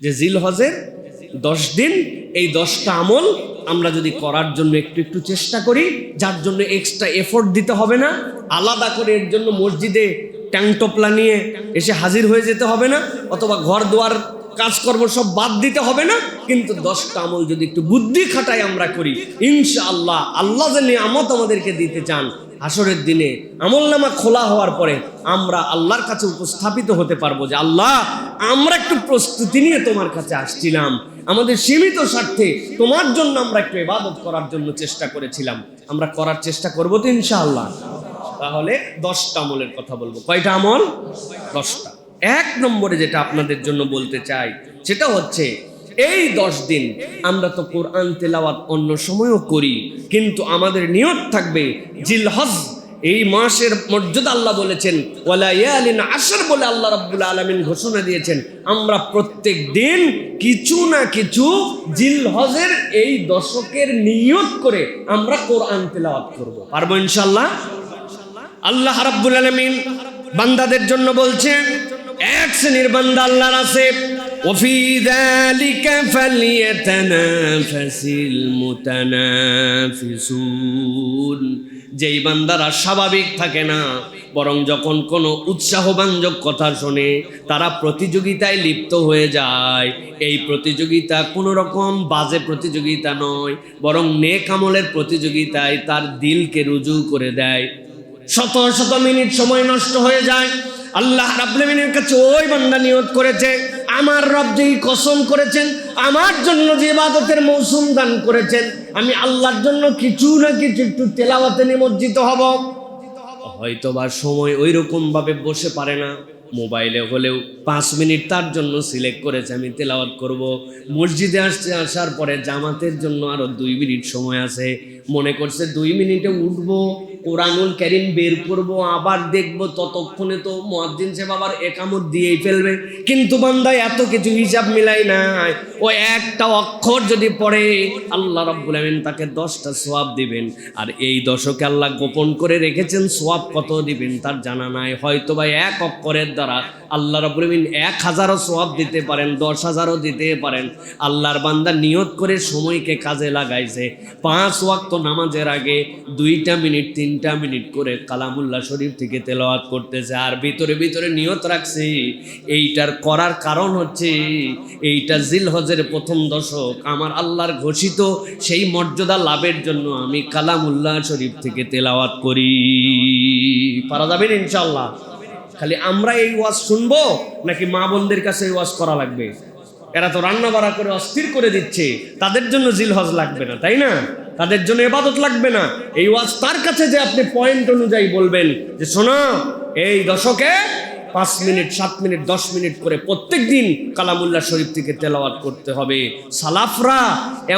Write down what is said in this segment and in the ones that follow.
যে জিলহজের 10 দিন, এই 10টা আমল আমরা যদি করার জন্য একটু একটু চেষ্টা করি, যার জন্য এক্সট্রা এফোর্ট দিতে হবে না, আলাদা করে এর জন্য মসজিদে ট্যাংটোপলা নিয়ে এসে হাজির হয়ে যেতে হবে না, অথবা ঘর দুয়ার কাজকর্ম সব বাদ দিতে হবে না, কিন্তু 10টা আমল যদি একটু বুদ্ধি খাটাই আমরা করি, ইনশাআল্লাহ আল্লাহ যে নিয়ামত আমাদেরকে দিতে চান, হাসরের দিনে আমলনামা খোলা হওয়ার পরে আমরা আল্লাহর কাছে উপস্থাপিত হতে পারবো যে আল্লাহ, আমরা একটু প্রস্তুতি নিয়ে তোমার কাছে আসছিলাম, আমাদের সীমিত স্বার্থে তোমার জন্য আমরা একটু ইবাদত করার জন্য চেষ্টা করেছিলাম, আমরা করার চেষ্টা করবো তো ইনশাআল্লাহ। তাহলে 10টা আমলের কথা বলবো। কয়টা আমল? 10টা। 1 নম্বরে যেটা আপনাদের জন্য বলতে চাই সেটা হচ্ছে, এই 10 দিন আমরা তো কোরআন তেলাওয়াত অন্য সময়ও করি, কিন্তু আমাদের নিয়ত থাকবে জিলহজ, এই মাসের মর্যাদা আল্লাহ বলেছেন ওয়ালা ইয়ালিন আশর বলে আল্লাহ রাব্বুল আলামিন ঘোষণা দিয়েছেন, আমরা প্রত্যেক দিন কিছু না কিছু জিলহজের এই দশকের নিয়ত করে আমরা কোরআন তেলাওয়াত করব। পারবো ইনশাআল্লাহ? আল্লাহ রাব্বুল আলামিন বান্দাদের জন্য বলছেন, এক শ্রেণীর বান্দা আল্লাহর আছে, ওয়াফি যালিকা ফালইয়াতানাফাসিল মুতানাফিসুন, যেই বান্দারা স্বাভাবিক থাকে না, বরং যখন কোনো উৎসাহবাঞ্জক কথা শোনে তারা প্রতিযোগিতায় লিপ্ত হয়ে যায়। এই প্রতিযোগিতা কোনো রকম বাজে প্রতিযোগিতা নয়, বরং নেক আমলের প্রতিযোগিতায় তার দিলকে রুজু করে দেয়। শত শত মিনিট সময় নষ্ট হয়ে যায়। আল্লাহ রাব্বুল আলামিনের কাছে ওই বান্দা নিয়ত করেছে, আমার রব যেই কসম করেছেন, আমার জন্য যে ইবাদতের মৌসুম দান করেছেন, আমি আল্লাহর জন্য কিছু না কিছু একটু তেলাওয়াতে নিমজ্জিত হব। হয়তোবা সময় ওই রকম ভাবে বসে পারে না, মোবাইলে হলেও 5 মিনিট তার জন্য সিলেক্ট করেছে আমি তেলাওয়াত করব। মসজিদে আসার পরে জামাতের জন্য আরো 2 মিনিট সময় আছে, মনে করছে 2 মিনিটে উঠবো, কোরআনুল কারীম বের করব, আবার দেখব, ততক্ষণে তো মুয়াজ্জিন সাহেব আবার একামত দিয়েই ফেলবে। কিন্তু বান্দা এত কিছু হিসাব মিলাই নাই, ও একটা অক্ষর যদি পড়ে আল্লাহ রাব্বুল আলামিন তাকে 10টা সওয়াব দিবেন। আর এই দশকে আল্লাহ গোপন করে রেখেছেন সওয়াব কত দিবেন তার জানা নাই। হয়তোবা এক অক্ষরের দ্বারা আল্লাহ রাব্বুল আলামিন 1000ও সওয়াব দিতে পারেন, 10,000ও দিতে পারেন। আল্লাহর বান্দা নিয়ত করে সময়কে কাজে লাগাইছে, 5 ওয়াক্ত নামাজের আগে 2টা মিনিট 3টা মিনিট করে কালামুল্লাহ শরীফ থেকে তেলাওয়াত করতেছে, আর ভিতরে ভিতরে নিয়ত রাখছে। এইটার করার কারণ হচ্ছে, এইটা জিলহজের প্রথম দশক, আমার আল্লাহর ঘোষিত সেই মর্যাদা লাভের জন্য আমি কালামুল্লাহ শরীফ থেকে তেলাওয়াত করি। পারা যাবেন ইনশাআল্লাহ? খালি আমরা এই ওয়াজ শুনবো নাকি মা বোনদের কাছে এই ওয়াজ করা লাগবে? এরা তো রান্না বাড়া করে অস্থির করে দিচ্ছে, তাদের জন্য জিলহজ লাগবে না, তাই না? তাদের জন্য ইবাদত লাগবে না। এই ওয়াজ তার কাছে যে আপনি পয়েন্ট অনুযায়ী বলবেন যে শোনো, এই দশকে 5 মিনিট 7 মিনিট 10 মিনিট করে প্রত্যেক দিন কালামুল্লাহ শরীফ থেকে তেলাওয়াত করতে হবে। সালাফরা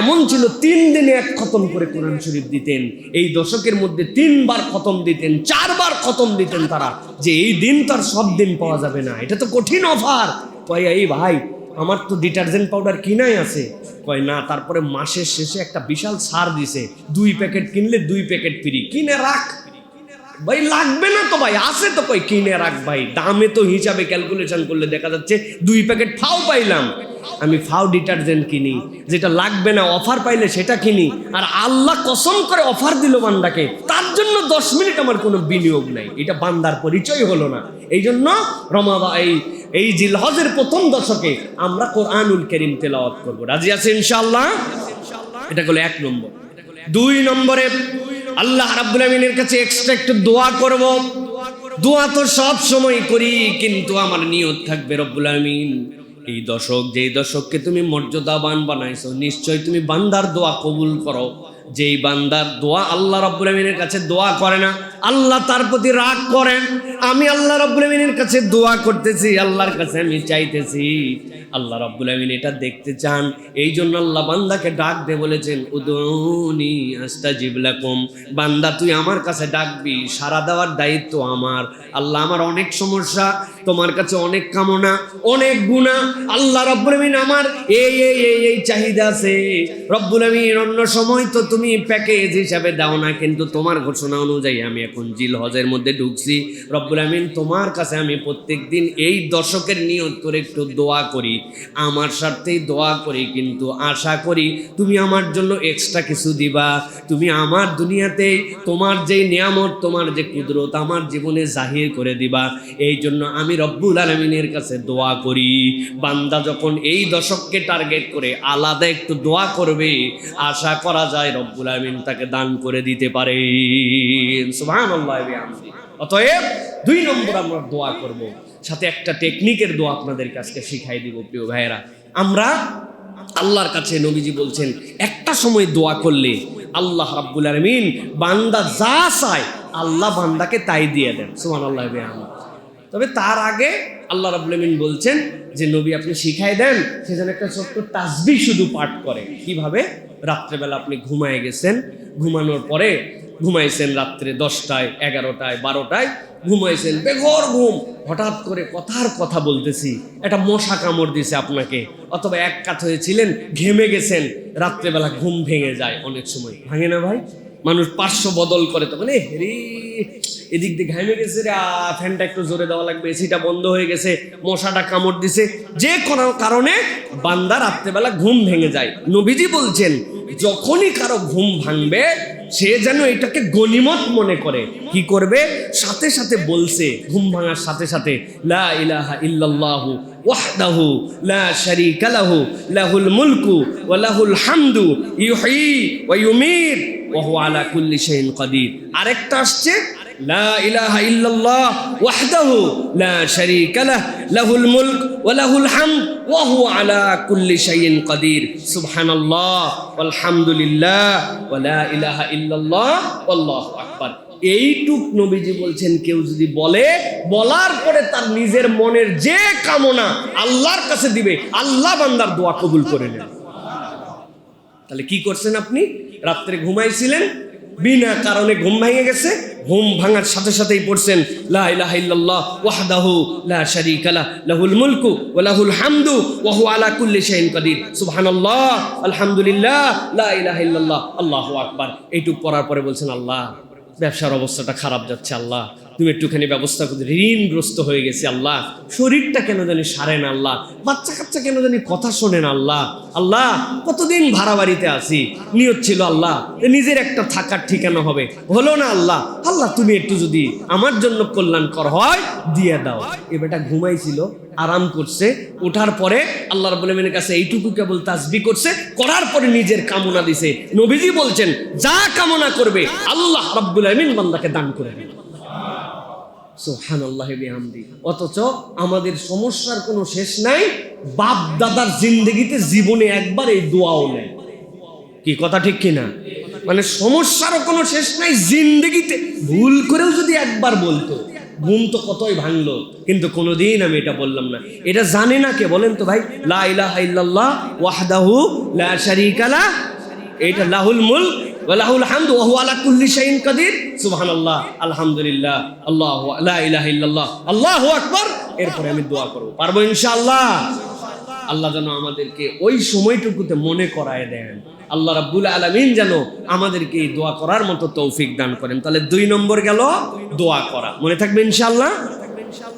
এমন ছিল 3 দিনে 1 খতম করে কোরআন শরীফ দিতেন, এই দশকের মধ্যে 3 বার খতম দিতেন, 4 বার খতম দিতেন তারা। যে এই দিন তার সব দিন পাওয়া যাবে না, এটা তো কঠিন অফার। কয় এই ভাই, আমার তো ডিটারজেন্ট পাউডার কিনাই আছে। কয় না, তারপরে মাসের শেষে একটা বিশাল ছাড় দিছে, 2 প্যাকেট কিনলে 2 প্যাকেট ফ্রি, কিনে রাখ। ভাই লাগবে না তো ভাই, আছে তো, কই কিনে রাখ ভাই। দামে তো হিসাবে ক্যালকুলেশন করলে দেখা যাচ্ছে 2 প্যাকেট ফাও পাইলাম। আমি ফাও ডিটারজেন্ট কিনি, যেটা লাগবে না অফার পাইলে সেটা কিনি। আর আল্লাহ কসম করে অফার দিল বান্দাকে, তার জন্য 10 মিনিট আমার কোনো বিনিয়োগ নাই। এটা বান্দার পরিচয় হলো না। এই জন্য এই জিলহজের প্রথম দশকে আমরা কোরআনুল কারীম তেলাওয়াত করব। রাজি আছেন ইনশাআল্লাহ? এটা হলো 1 নম্বর। 2 নম্বরে আল্লাহ রাব্বুল আলামিনের কাছে এক্সট্রা একটু দোয়া করব। দোয়া তো সব সময় করি, কিন্তু আমার নিয়ত থাকবে রব্বুল আলামিন এই দশক, যেই দশককে তুমি মর্যাদাবান বানাইছো, নিশ্চয় তুমি বান্দার দোয়া কবুল করো। যেই বান্দার দোয়া আল্লাহ রাব্বুল আলামিনের কাছে দোয়া করে না, আল্লাহ তার প্রতি রাগ করেন। আমি আল্লাহ রাব্বুল আলামিনের কাছে দোয়া করতেছি, আল্লাহর কাছে আমি চাইতেছি, আল্লাহ রাব্বুল আলামিন এটা দেখতে চান। এই জন্য আল্লাহ বান্দাকে ডাক দিয়ে বলেছেন, উদউনি আস্তাজিব লাকুম। বান্দা তুই আমার কাছে ডাকবি, সাড়া দেওয়ার দায়িত্ব আমার। আল্লাহ আমার অনেক সমস্যা, তোমার কাছে অনেক কামনা, অনেক গুনাহ। আল্লাহ রাব্বুল আলামিন আমার এই চাহিদা আছে। রব্বুল আলামিন অন্য সময় তো তুমি প্যাকেজ হিসাবে দাও না, কিন্তু তোমার ঘোষণা অনুযায়ী আমি এখন জিল হজের মধ্যে ঢুকছি, রব্বুল আমিন তোমার কাছে আমি প্রত্যেক দিন এই দশকের নিয়ত করে একটু দোয়া করি, আমার স্বার্থেই দোয়া করি, কিন্তু আশা করি তুমি আমার জন্য এক্সট্রা কিছু দিবা, তুমি আমার দুনিয়াতেই তোমার যেই নিয়ামত, তোমার যে কুদরত আমার জীবনে জাহির করে দিবা। এই জন্য আমি রব্বুল আলামিনের কাছে দোয়া করি। বান্দা যখন এই দশককে টার্গেট করে আলাদা একটু দোয়া করবে, আশা করা যায় রব্বুল আমিন তাকে দান করে দিতে পারে। সুবহানাল্লাহ। অতএব 2 নম্বর আমরা দোয়া করব, সাথে একটা টেকনিকের দোয়া আপনাদের কাছে শিখাই দিব প্রিয় ভাইয়েরা। আমরা আল্লাহর কাছে, নবীজি বলছেন একটা সময় দোয়া করলে আল্লাহ রাব্বুল আলামিন বান্দা যা চায় আল্লাহ বান্দাকে তাই দিয়ে দেন। সুবহানাল্লাহ। তবে তার আগে আল্লাহ রাব্বুল আলামিন বলছেন যে নবী আপনি শিখাই দেন সেজন্য একটা ছোট্ট তাসবিহ শুধু পাঠ করে। কিভাবে? রাত্রেবেলা আপনি ঘুমায় গেছেন, ঘুমানোর পরে ঘুমাইছেন রাত্রে 10টায়, 11টায়, 12টায় ঘুমাইছেন, বেঘর ঘুম, হঠাৎ করে কথার কথা বলতেছি একটা মশা কামড় দিছে আপনাকে, অথবা এক কাত হয়েছিলেন, ঘেমে গেছেন, রাত্রেবেলা ঘুম ভেঙে যায়। অনেক সময় ভাঙে না ভাই? মানুষ পার্শ্ব বদল করে, তখন হেরি এদিক দিয়ে ঘামে গেছে রে, ফ্যানটা একটু জোরে দেওয়া লাগবে, এসিটা বন্ধ হয়ে গেছে, মশাটা কামড় দিছে, যে কোনো কারণে বান্দা রাত্রেবেলা ঘুম ভেঙে যায়। নবীজি বলছেন যখনই কারো ঘুম ভাঙবে সে যেন এটাকে গনিমত মনে করে। কি করবে? সাথে সাথে বলছে, ঘুম ভাঙার সাথে সাথে, লা ইলাহা ইল্লাল্লাহু ওয়াহদাহু লা শারীকা লাহু লাহুল মুলকু ওয়া লাহুল হামদু ইউহয়ী ওয়া ইউমীত ওয়া হুয়া আলা কুল্লি শাইইন কাদির। আরেকটা আসছে, লা ইলাহা ইল্লাল্লাহ ওয়াহদাহু লা শারীকা লাহু লাহুল মুলক ওয়া লাহুল হামদ ওয়া হুয়া আলা কুল্লি শাইইন কাদির। সুবহানাল্লাহ ওয়ালহামদুলিল্লাহ ওয়া লা ইলাহা ইল্লাল্লাহ ওয়াল্লাহু আকবার। এইটুক নবীজি বলছেন কেউ যদি বলে, বলার পরে তার নিজের মনের যে কামনা আল্লাহর কাছে দিবে, আল্লাহ বান্দার দোয়া কবুল করে নেন। তাহলে কি করছেন আপনি? রাত্রে ঘুমাইছিলেন, বিনা কারণে ঘুম ভেঙে গেছে, ঘুম ভাঙার সাথে সাথেই পড়ছেন লা ইলাহা ইল্লাল্লাহ ওয়াহদাহু লা শারীকা লাহু লাহুল মুলকু ওয়া লাহুল হামদু ওয়া হুয়া আলা কুল্লি শাইইন কাদির। সুবহানাল্লাহ আলহামদুলিল্লাহ লা ইলাহা ইল্লাল্লাহ আল্লাহু আকবার। এইটুক পড়ার পরে বলছেন, আল্লাহ ব্যবসার অবস্থাটা খারাপ যাচ্ছে, আল্লাহ তুমি একটুখানি ব্যবস্থা করে, ঋণগ্রস্ত হয়ে গেছি, আল্লাহ শরীরটা কেন জানি সারে না, আল্লাহ বাচ্চা কাচ্চা কেন জানি কথা শোনে না, আল্লাহ আল্লাহ কতদিন ভাড়া বাড়িতে আছি, নিয়ত ছিল আল্লাহ নিজের একটা থাকার ঠিকানা হবে, হলো না, আল্লাহ আল্লাহ তুমি একটু যদি আমার জন্য কল্যাণকর হয় দিয়ে দাও। এ বেটা ঘুমাইছিল, আরাম করছে, ওঠার পরে আল্লাহ রাব্বুল আমিনের কাছে এইটুকু কেবল তাসবিহ করছে, করার পরে নিজের কামনা দিছে। নবীজি বলছেন যা কামনা করবে আল্লাহ রাব্বুল আমিন বান্দাকে দান করে দেন। সুবহানাল্লাহি বিহামদি। অথচ আমাদের সমস্যার কোনো শেষ নাই, বাপ দাদার জিন্দেগিতে জীবনে একবার এই দোয়াও নেই। কি কথা ঠিক কিনা? মানে সমস্যারও কোনো শেষ নাই, জিন্দেগিতে ভুল করেও যদি একবার বলতো, ঘুম তো কতই ভাঙলো, কিন্তু কোনোদিন আমি এটা বললাম না। এটা জানে না কে বলেন তো ভাই? লা ইলাহা ইল্লাল্লাহ ওয়াহদাহু লা শারীকা লাহু, এটা লাহুল মুলক ওয়া লাহুল হামদু ওয়া হুয়া আলা কুল্লি শাইইন কাদির। সুবহানাল্লাহ আলহামদুলিল্লাহ আল্লাহু লা ইলাহা ইল্লাল্লাহ আল্লাহু আকবার। এরপরে আমি দোয়া করব, পারবো ইনশাআল্লাহ। আল্লাহ যেন আমাদেরকে ওই সময়টুকুতে মনে করায় দেন। আল্লাহ রাব্বুল আলামিন যেন আমাদেরকে এই দোয়া করার মতো তৌফিক দান করেন। তাহলে 2 নম্বর গেল দোয়া করা, মনে থাকবে ইনশাআল্লাহ।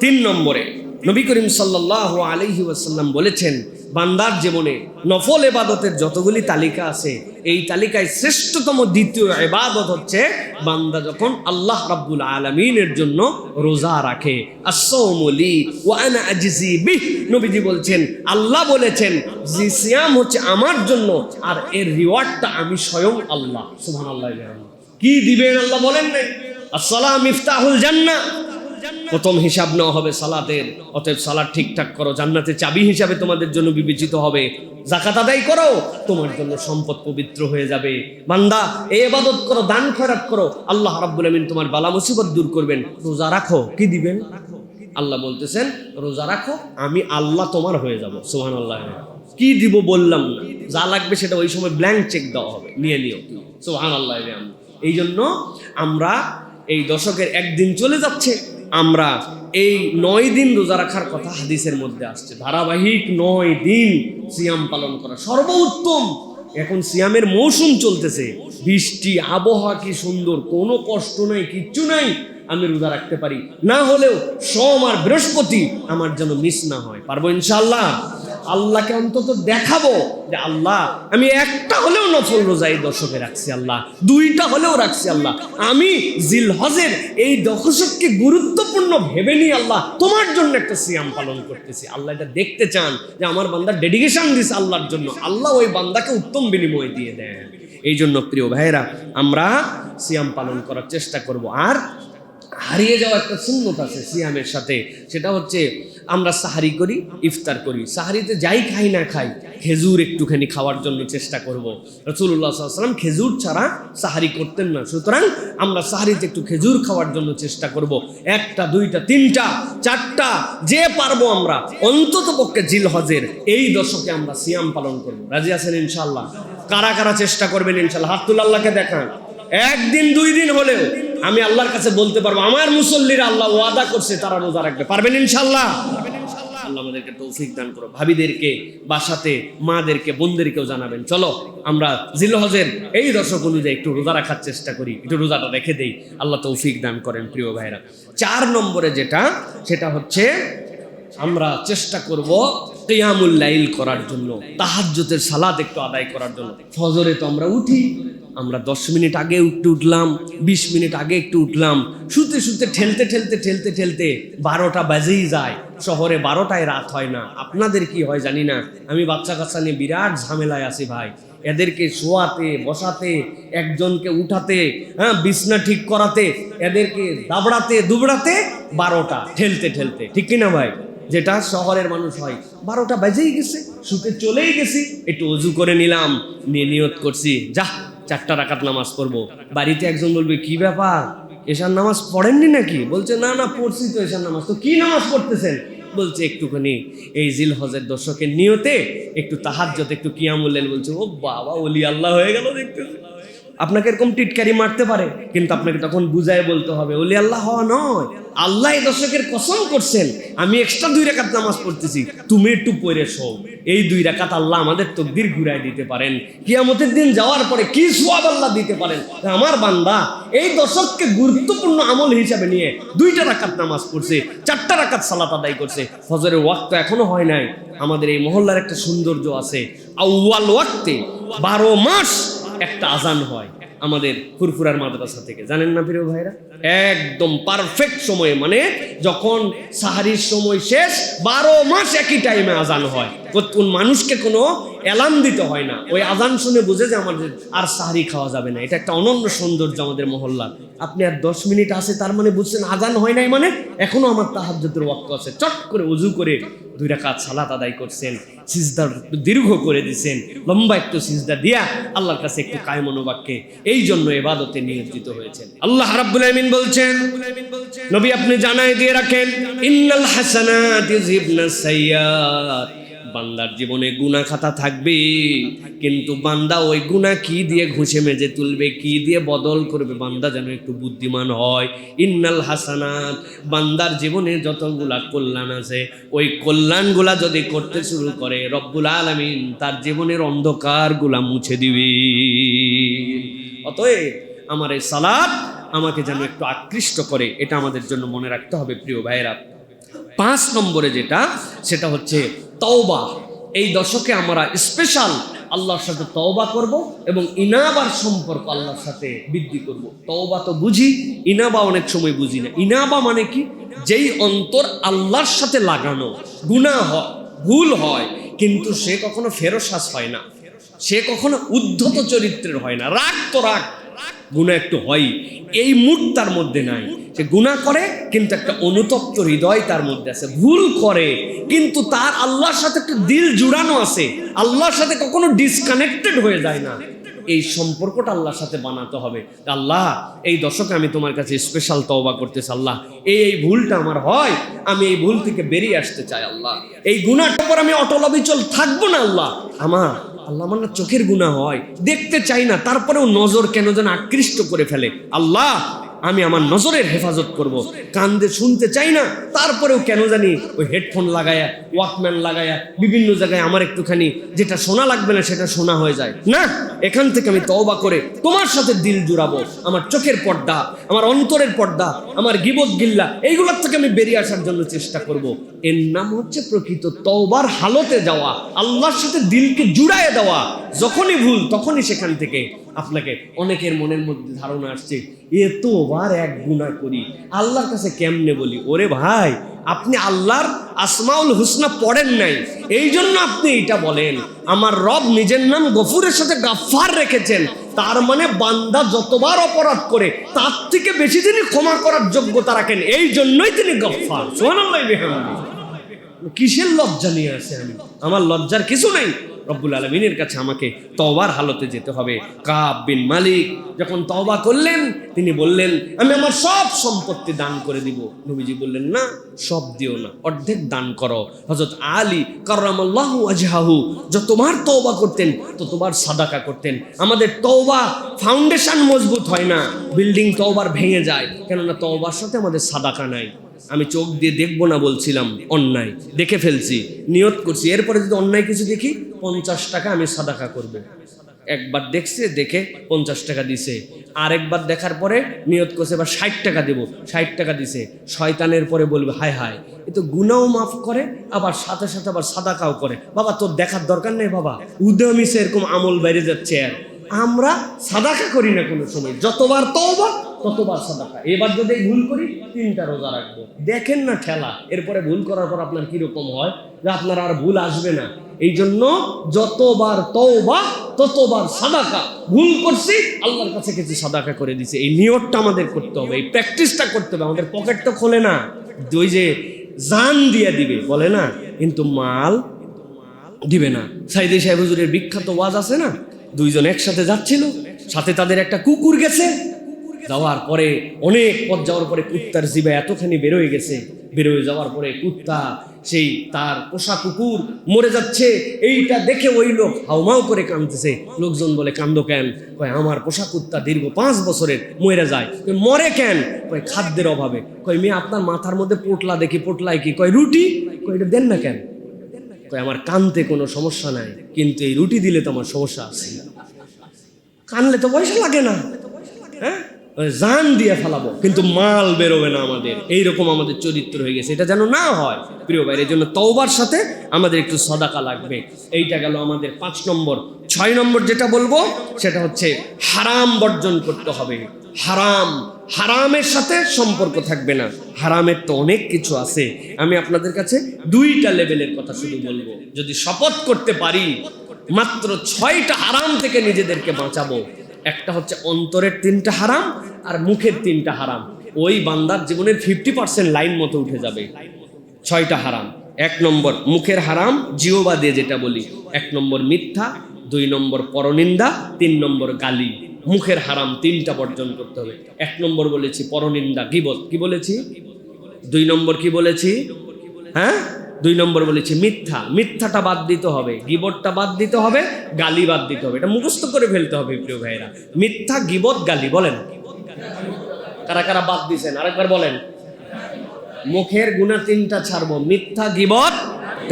3 নম্বরে নবী করিম সাল্লাল্লাহু আলাইহি ওয়াসাল্লাম বলেছেন, বান্দার জীবনে নফল ইবাদতের যতগুলি তালিকা আছে, এই তালিকায় শ্রেষ্ঠতম দ্বিতীয় ইবাদত হচ্ছে বান্দা যখন আল্লাহ রাব্বুল আলামিনের জন্য রোজা রাখে। আস-সাওমু লি ওয়া আনা আজজি বিহ। নবীজি বলছেন, আল্লাহ বলেছেন যে সিয়াম হচ্ছে আমার জন্য, আর এর রিওয়ার্ডটা আমি স্বয়ং আল্লাহ। সুবহানাল্লাহ। কি দিবেন আল্লাহ বলেন নাই? আস-সালাম মিফতাহুল জান্নাহ। প্রথম হিসাব নেওয়া হবে সালাতের, অতএব সালাত ঠিকঠাক করো, জান্নাতের চাবি হিসাবে তোমাদের জন্য বিবেচিত হবে। যাকাত আদায় করো, তোমার জন্য সম্পদ পবিত্র হয়ে যাবে। বান্দা এই ইবাদত করো, দান খয়রাত করো, আল্লাহ রাব্বুল আমিন তোমার বালা মুসিবত দূর করবেন। রোজা রাখো, কি দিবেন? আল্লাহ বলতেছেন রোজা রাখো, আমি আল্লাহ তোমার হয়ে যাব। সুবহানাল্লাহ। কি দিব বললাম না, যা লাগবে সেটা ওই সময় ব্ল্যাঙ্ক চেক দেওয়া হবে, নিয়ে নিও। সুবহানাল্লাহ। এই জন্য আমরা এই দশকের একদিন চলে যাচ্ছে, আমরা এই 9 দিন রোজা রাখার কথা হাদিসের মধ্যে আসছে। ধারাবাহিক 9 দিন সিয়াম পালন করা সর্বোত্তম। এখন সিয়ামের মৌসুম চলতেছে, বৃষ্টি আবহাওয়া কি সুন্দর, কোনো কষ্ট নাই, কিচ্ছু নাই, আমি রোজা রাখতে পারি। না হলেও সোম আর বৃহস্পতি আমার যেন মিস না হয়। পারবো ইনশাআল্লাহ। আল্লাহকে অন্তত দেখাবো যে আল্লাহ আমি একটা হলেও নফল রোজা এই দশকে রাখছি, আল্লাহ দুইটা হলেও রাখছি, আল্লাহ আমি জিলহজের এই দশককে গুরুত্বপূর্ণ ভেবে নিয়ে আল্লাহ তোমার জন্য একটা সিয়াম পালন করতেছি। আল্লাহ এটা দেখতে চান যে আমার বান্দা ডেডিকেশন দিছে আল্লাহর জন্য, আল্লাহ ওই বান্দাকে উত্তম বিনিময় দিয়ে দেন। এই জন্য প্রিয় ভাইয়েরা আমরা সিয়াম পালন করার চেষ্টা করব। আর হারিয়ে যাওয়া একটা সুন্নত আছে সিয়ামের সাথে, সেটা হচ্ছে আমরা সাহারি করি, ইফতার করি। সাহারিতে যাই খাই না খাই, খেজুর একটুখানি খাওয়ার জন্য চেষ্টা করব। রাসূলুল্লাহ সাল্লাল্লাহু আলাইহি ওয়াসাল্লাম খেজুর ছাড়া সাহারি করতেন না, সুতরাং আমরা সাহারিতে একটু খেজুর খাওয়ার জন্য চেষ্টা করব। একটা, দুইটা, তিনটা, চারটা, যে পারবো আমরা অন্তত পক্ষে জিলহজের এই দশকে আমরা সিয়াম পালন করব। রাজি আছেন ইনশাআল্লাহ? কারা কারা চেষ্টা করবেন ইনশাআল্লাহ? হাত তুলে আল্লাহকে দেখান। একদিন দুই দিন হলেও আমি আল্লাহর কাছে বলতে পারবো আমার মুসল্লিরা আল্লাহ ওয়াদা করছে তারা রোজা রাখবে। পারবেন ইনশাআল্লাহ? আল্লাহ আমাদেরকে তৌফিক দান করো। ভাবিদেরকে, বাসাতে মাদেরকে, বোনদেরকেও জানাবেন, চলো আমরা জিলহজের এই দশক অনুযায়ী একটু রোজা রাখার চেষ্টা করি, একটু রোজাটা রেখে দেই। আল্লাহ তৌফিক দান করেন। প্রিয় ভাইরা, 4 নম্বরে যেটা, সেটা হচ্ছে আমরা চেষ্টা করব কিয়ামুল লাইল করার জন্য, তাহাজ্জুদের সালাত একটু আদায় করার জন্য। ফজরে তো আমরা উঠি, আমরা 10 মিনিট আগে একটু উঠলাম, 20 মিনিট আগে একটু উঠলাম, শুতে শুতে ঠেলতে ঠেলতে ঠেলতে ঠেলতে 12টা বাজেই যায়। শহরে 12টায় রাত হয় না, আপনাদের কি হয় জানি না। আমি বাচ্চা কাচ্চা নিয়ে বিরাট ঝামেলায় আছি ভাই। এদেরকে শোয়াতে বসাতে, একজনকে উঠাতে, বিছনা ঠিক করাতে, এদেরকে দাবড়াতে দুবড়াতে 12টা ঠেলতে ঠেলতে, ঠিক কিনা ভাই? যেটা শহরের মানুষ হয়, 12টা বাজেই গেছে, শুতে চলেই গেছি, একটু ওযু করে নিলাম, নিয়ে নিয়ত করছি যা 4টা রাকাত নামাজ পড়বো। বাড়িতে একজন বলবে কি ব্যাপার, এশার নামাজ পড়েননি নাকি? বলছে না না পড়ছি তো এশার নামাজ। তো কি নামাজ পড়তেছেন? বলছে একটুখানি এই জিলহজের দশকের নিয়তে একটু তাহাজ্জুদ, একটু কিয়ামুল লাইল। বলছে ও বাবা, ওলি আল্লাহ হয়ে গেল দেখতেছি। আপনাকে এরকম টিটকারি মারতে পারে, কিন্তু আপনাকে তখন বুঝায় বলতে হবে ওলি আল্লাহ হওয়া নয়, আল্লাহ এই দশকের কসম করছেন আমি এক্সট্রা 2 রাকাত নামাজ পড়তেছি, তুমি একটু পড়ে শোও। এই 2 রাকাত আল্লাহ আমাদের তকদির ঘুরাই দিতে পারেন। কিয়ামতের দিন যাওয়ার পরে কি সওয়াব আল্লাহ দিতে পারেন। আমার বান্দা এই দশককে গুরুত্বপূর্ণ আমল হিসাবে নিয়ে 2টা রাকাত নামাজ পড়ছে, 4টা রাকাত সালাত আদায় করছে। ফজরের ওয়াক্ত এখনো হয় নাই। আমাদের এই মহল্লার একটা সৌন্দর্য আছে, আউয়াল ওয়াক্তে 12 মাস একটা আজান হয় আমাদের ফুরফুরার মাদ্রাসা থেকে, জানেন না প্রিয় ভাইরা? একদম পারফেক্ট সময়ে, মানে যখন সাহারির সময় শেষ 12 মাস একই টাইমে আজান হয়। কোন মানুষকে কোনো অ্যালার্ম দিতে হয় না, ওই আজান শুনে বুঝে যে আমাদের আর সাহারি খাওয়া যাবে না। এটা একটা অনন্য সৌন্দর্য আমাদের মহল্লার। আপনি আর 10 মিনিট আছে, তার মানে বুঝছেন আজান হয় নাই, মানে এখনো আমার তাহাজ্জুদের ওয়াক্ত আছে। চট করে ওযু করে 2 রাকাত সালাত আদায় করছেন, সিজদা দীর্ঘ করে দিয়েছেন, লম্বা একটু সিজদা দিয়া আল্লাহর কাছে একটু কায়েম অনুবাক্যে এই জন্য ইবাদতে নিয়োজিত হয়েছেন। আল্লাহ রাব্বুল আমিন বলছেন, নবী আপনি জানাই দিয়ে রাখেন, ইন্নাল হাসানাতি ইউযহিবনাস সাইয়্যাত। বান্দার জীবনে গুনাহ খাতা থাকবে, কিন্তু বান্দা ওই গুনাহ কি দিয়ে ঘুষে মেজে তুলবে, কি দিয়ে বদল করবে, বান্দা যেন একটু বুদ্ধিমান হয়। ইন্নাল হাসানাত, বান্দার জীবনে যতগুলা কল্যাণ আছে, ওই কল্যাণগুলা যদি করতে শুরু করে, রব্বুল আলামিন তার জীবনের অন্ধকারগুলা মুছে দিবে। অতএব আমার এই সালাত আমাকে যেন একটু আকৃষ্ট করে, এটা আমাদের জন্য মনে রাখতে হবে প্রিয় ভাইয়েরা। 5 নম্বরে যেটা, সেটা হচ্ছে তওবা। এই দশকে আমরা স্পেশাল আল্লাহর সাথে তওবা করব এবং ইনাবার সম্পর্ক আল্লাহর সাথে বৃদ্ধি করব। তওবা তো বুঝি, ইনাবা অনেক সময় বুঝি না। ইনাবা মানে কি? যেই অন্তর আল্লাহর সাথে লাগানো, গুনাহ হয়, ভুল হয়, কিন্তু সে কখনো ফেরসাস হয় না, সে কখনো উদ্ধত চরিত্রের হয় না। রাগ তো রাগ, গুনাহ একটু হয়, এই মুড তার মধ্যে নাই। সে গুনাহ করে কিন্তু একটা অনুতপ্ত হৃদয় তার মধ্যে আছে। ভুল করে কিন্তু তার আল্লাহর সাথে একটা দিল জুড়ানো আছে, আল্লাহর সাথে কখনো ডিসকানেক্টেড হয়ে যায় না। এই সম্পর্কটা আল্লাহর সাথে বানাতে হবে। আল্লাহ এই দশকে আমি তোমার কাছে স্পেশাল তওবা করতেছি। আল্লাহ এই ভুলটা আমার হয়, আমি এই ভুল থেকে বেরিয়ে আসতে চাই। আল্লাহ এই গুনাহটার পর আমি অটল অবিচল থাকবো না। আল্লাহ আমার না চোখের গুনাহ হয়, দেখতে চাই না, তারপরেও নজর কেন যেন আকৃষ্ট করে ফেলে। আল্লাহ আমি আমার নজরের হেফাজত করব। কান দিয়ে শুনতে চাই না, তারপরেও কেন জানি ওই হেডফোন লাগায়া, ওয়াকম্যান লাগায়া বিভিন্ন জায়গায় আমার একটুখানি যেটা শোনা লাগবে না সেটা শোনা হয়ে যায়। না, এখান থেকে আমি তওবা করে তোমার সাথে দিল জুড়াবো। আমার চোখের পর্দা, আমার অন্তরের পর্দা, আমার গিবত গিল্লা, এইগুলোর থেকে আমি বেরিয়ে আসার জন্য চেষ্টা করব। এর নাম হচ্ছে প্রকৃত তওবার হালতে যাওয়া, আল্লাহর সাথে দিলকে জুড়ায় দেওয়া। যখনই ভুল তখনই সেখান থেকে আপনাকে, অনেকের মনের মধ্যে ধারণা আসছে এতবার এক গুনাহ করি, আল্লাহর কাছে কেমনে বলি? ওরে ভাই, আপনি আল্লাহর আসমাউল হুসনা পড়েন নাই, এই জন্য আপনি এটা বলেন। আমার রব নিজের নাম গফুরের সাথে গাফফার রেখেছেন, তার মানে বান্দা যতবার অপরাধ করে তার থেকে বেশি তিনি ক্ষমা করার যোগ্যতা রাখেন, এই জন্যই তিনি গফফার। সুবহানাল্লাহ বিহামদিহি। কিসের লজ্জা নিয়ে আসে আমি? আমার লজ্জার কিছু নেই। রব্বুল আলামিনের কাছে আমাকে তওবার হালতে যেতে হবে। কাব বিন মালিক যখন তওবা করলেন, তিনি বললেন আমি আমার সব সম্পত্তি দান করে দিব। নবীজি বললেন না, সব দিও না, অর্ধেক দান করো। হযরত আলী কাররামাল্লাহু ওয়াজহাহু যতবার তওবা করতেন ততবার সাদাকা করতেন। আমাদের তওবা ফাউন্ডেশন মজবুত হয় না, বিল্ডিং তওবার ভেঙে যায়, কেননা তওবার সাথে আমাদের সাদাকা নাই। আমি চোখ দিয়ে দেখবো না বলছিলাম, অন্যায় দেখে ফেলছি, নিয়ত করছি, এরপরে যদি অন্যায় কিছু দেখি 50 টাকা আমি সাদাকা করব। একবার দেখছে, দেখে 50 টাকা দিছে। আরেকবার দেখার পরে নিয়ত করছে এবার 60 টাকা দেবো, 60 টাকা দিছে। শয়তানের পরে বলবে হায় হায়, এ তো গুনাও মাফ করে আবার সাথে সাথে আবার সাদাকাও করে। বাবা তোর দেখার দরকার নেই বাবা, উদ্যমিছে এরকম আমল বাইরে যাচ্ছে। আর আমরা সাদাকা করি না কোনো সময়, যতবার তওবা ততবার সাদাকা। এবার যদি ভুল করি 3টা রোজা রাখবো। দেখেন না খেলা, এরপরে ভুল করার পর আপনার কিরকম হয়, যে আপনার আর ভুল আসবে না। এই জন্য যতবার তওবা ততবার সাদাকা। ভুল করছি, আল্লাহর কাছে কিছু সাদাকা করে দিছে, এই নিয়তটা আমাদের করতে হবে, এই প্র্যাকটিসটা করতে হবে। আমাদের পকেট তো খোলে না, ওই যে জান দিয়ে দিবে বলে না, কিন্তু মাল দিবে না। সাইদি সাহেব হুজুরের বিখ্যাত ওয়াজ আছে না, 2 জন একসাথে যাচ্ছিল, সাথে তাদের একটা কুকুর গেছে। যাওয়ার পরে অনেক পথ যাওয়ার পরে কুত্তার জিবা এতখানি বেরোয় গেছে, বেরোয় যাওয়ার পরে কুত্তা সেই তার পোষা কুকুর মরে যাচ্ছে, এইটা দেখে ওই লোক হাউমাউ করে কাঁদতেছে। লোকজন বলে কান্দো কেন? কয় আমার পোষা কুত্তা দীর্ঘ 5 বছরের মরে যায়। মরে কেন? কয় খাদ্যের অভাবে। কয় মেয়ে আপনার মাথার মধ্যে পোটলা দেখি, পোটলায় কি? কয় রুটি। কয় এটা দেন না কেন? কয় আমার কানতে কোনো সমস্যা নাই, কিন্তু এই রুটি দিলে তো আমার সমস্যা আছে। কানলে তো পয়সা লাগে না, হ্যাঁ জান দিয়ে ফেলাবো, কিন্তু মাল বেরোবে না আমাদের। এইরকম আমাদের চরিত্র হয়ে গেছে, এটা যেন না হয় প্রিয় ভাই। এর জন্য তওবার সাথে আমাদের একটু সাদাকা লাগবে। এইটা গেল আমাদের 5 নম্বর। 6 নম্বর যেটা বলবো সেটা হচ্ছে হারাম বর্জন করতে হবে। হারামের সাথে সম্পর্ক থাকবে না। হারামের তো অনেক কিছু আছে, আমি আপনাদের কাছে 2টা লেভেলের কথা শুধু বলবো। যদি শপথ করতে পারি মাত্র 6টা হারাম থেকে নিজেদেরকে বাঁচাবো। একটা হচ্ছে অন্তরের 3টা হারাম আর মুখের 3টা হারাম, ওই বান্দার জীবনের 50% লাইন মতো উঠে যাবে। 6টা হারাম। 1 নম্বর মুখের হারাম, জিহ্বা দিয়ে যেটা বলি। 1 নম্বর মিথ্যা, 2 নম্বর পরনিন্দা, 3 নম্বর গালি। মুখের হারাম 3টা বর্জন করতে হবে। 1 নম্বর বলেছি পরনিন্দা, গীবত। কি বলেছি? 2 নম্বর কি বলেছি? হ্যাঁ 2 নম্বর বলেছি মিথ্যা। মিথ্যাটা বাদ দিতে হবে, গীবতটা বাদ দিতে হবে, গালি বাদ দিতে হবে। এটা মুখস্থ করে ফেলতে হবে প্রিয় ভাইরা। মিথ্যা, গীবত, গালি। বলেন কারা কারা বাদ দিয়েছেন? আরেকবার বলেন। মুখের গুনাহ 3টা ছাড়বো, মিথ্যা, গীবত,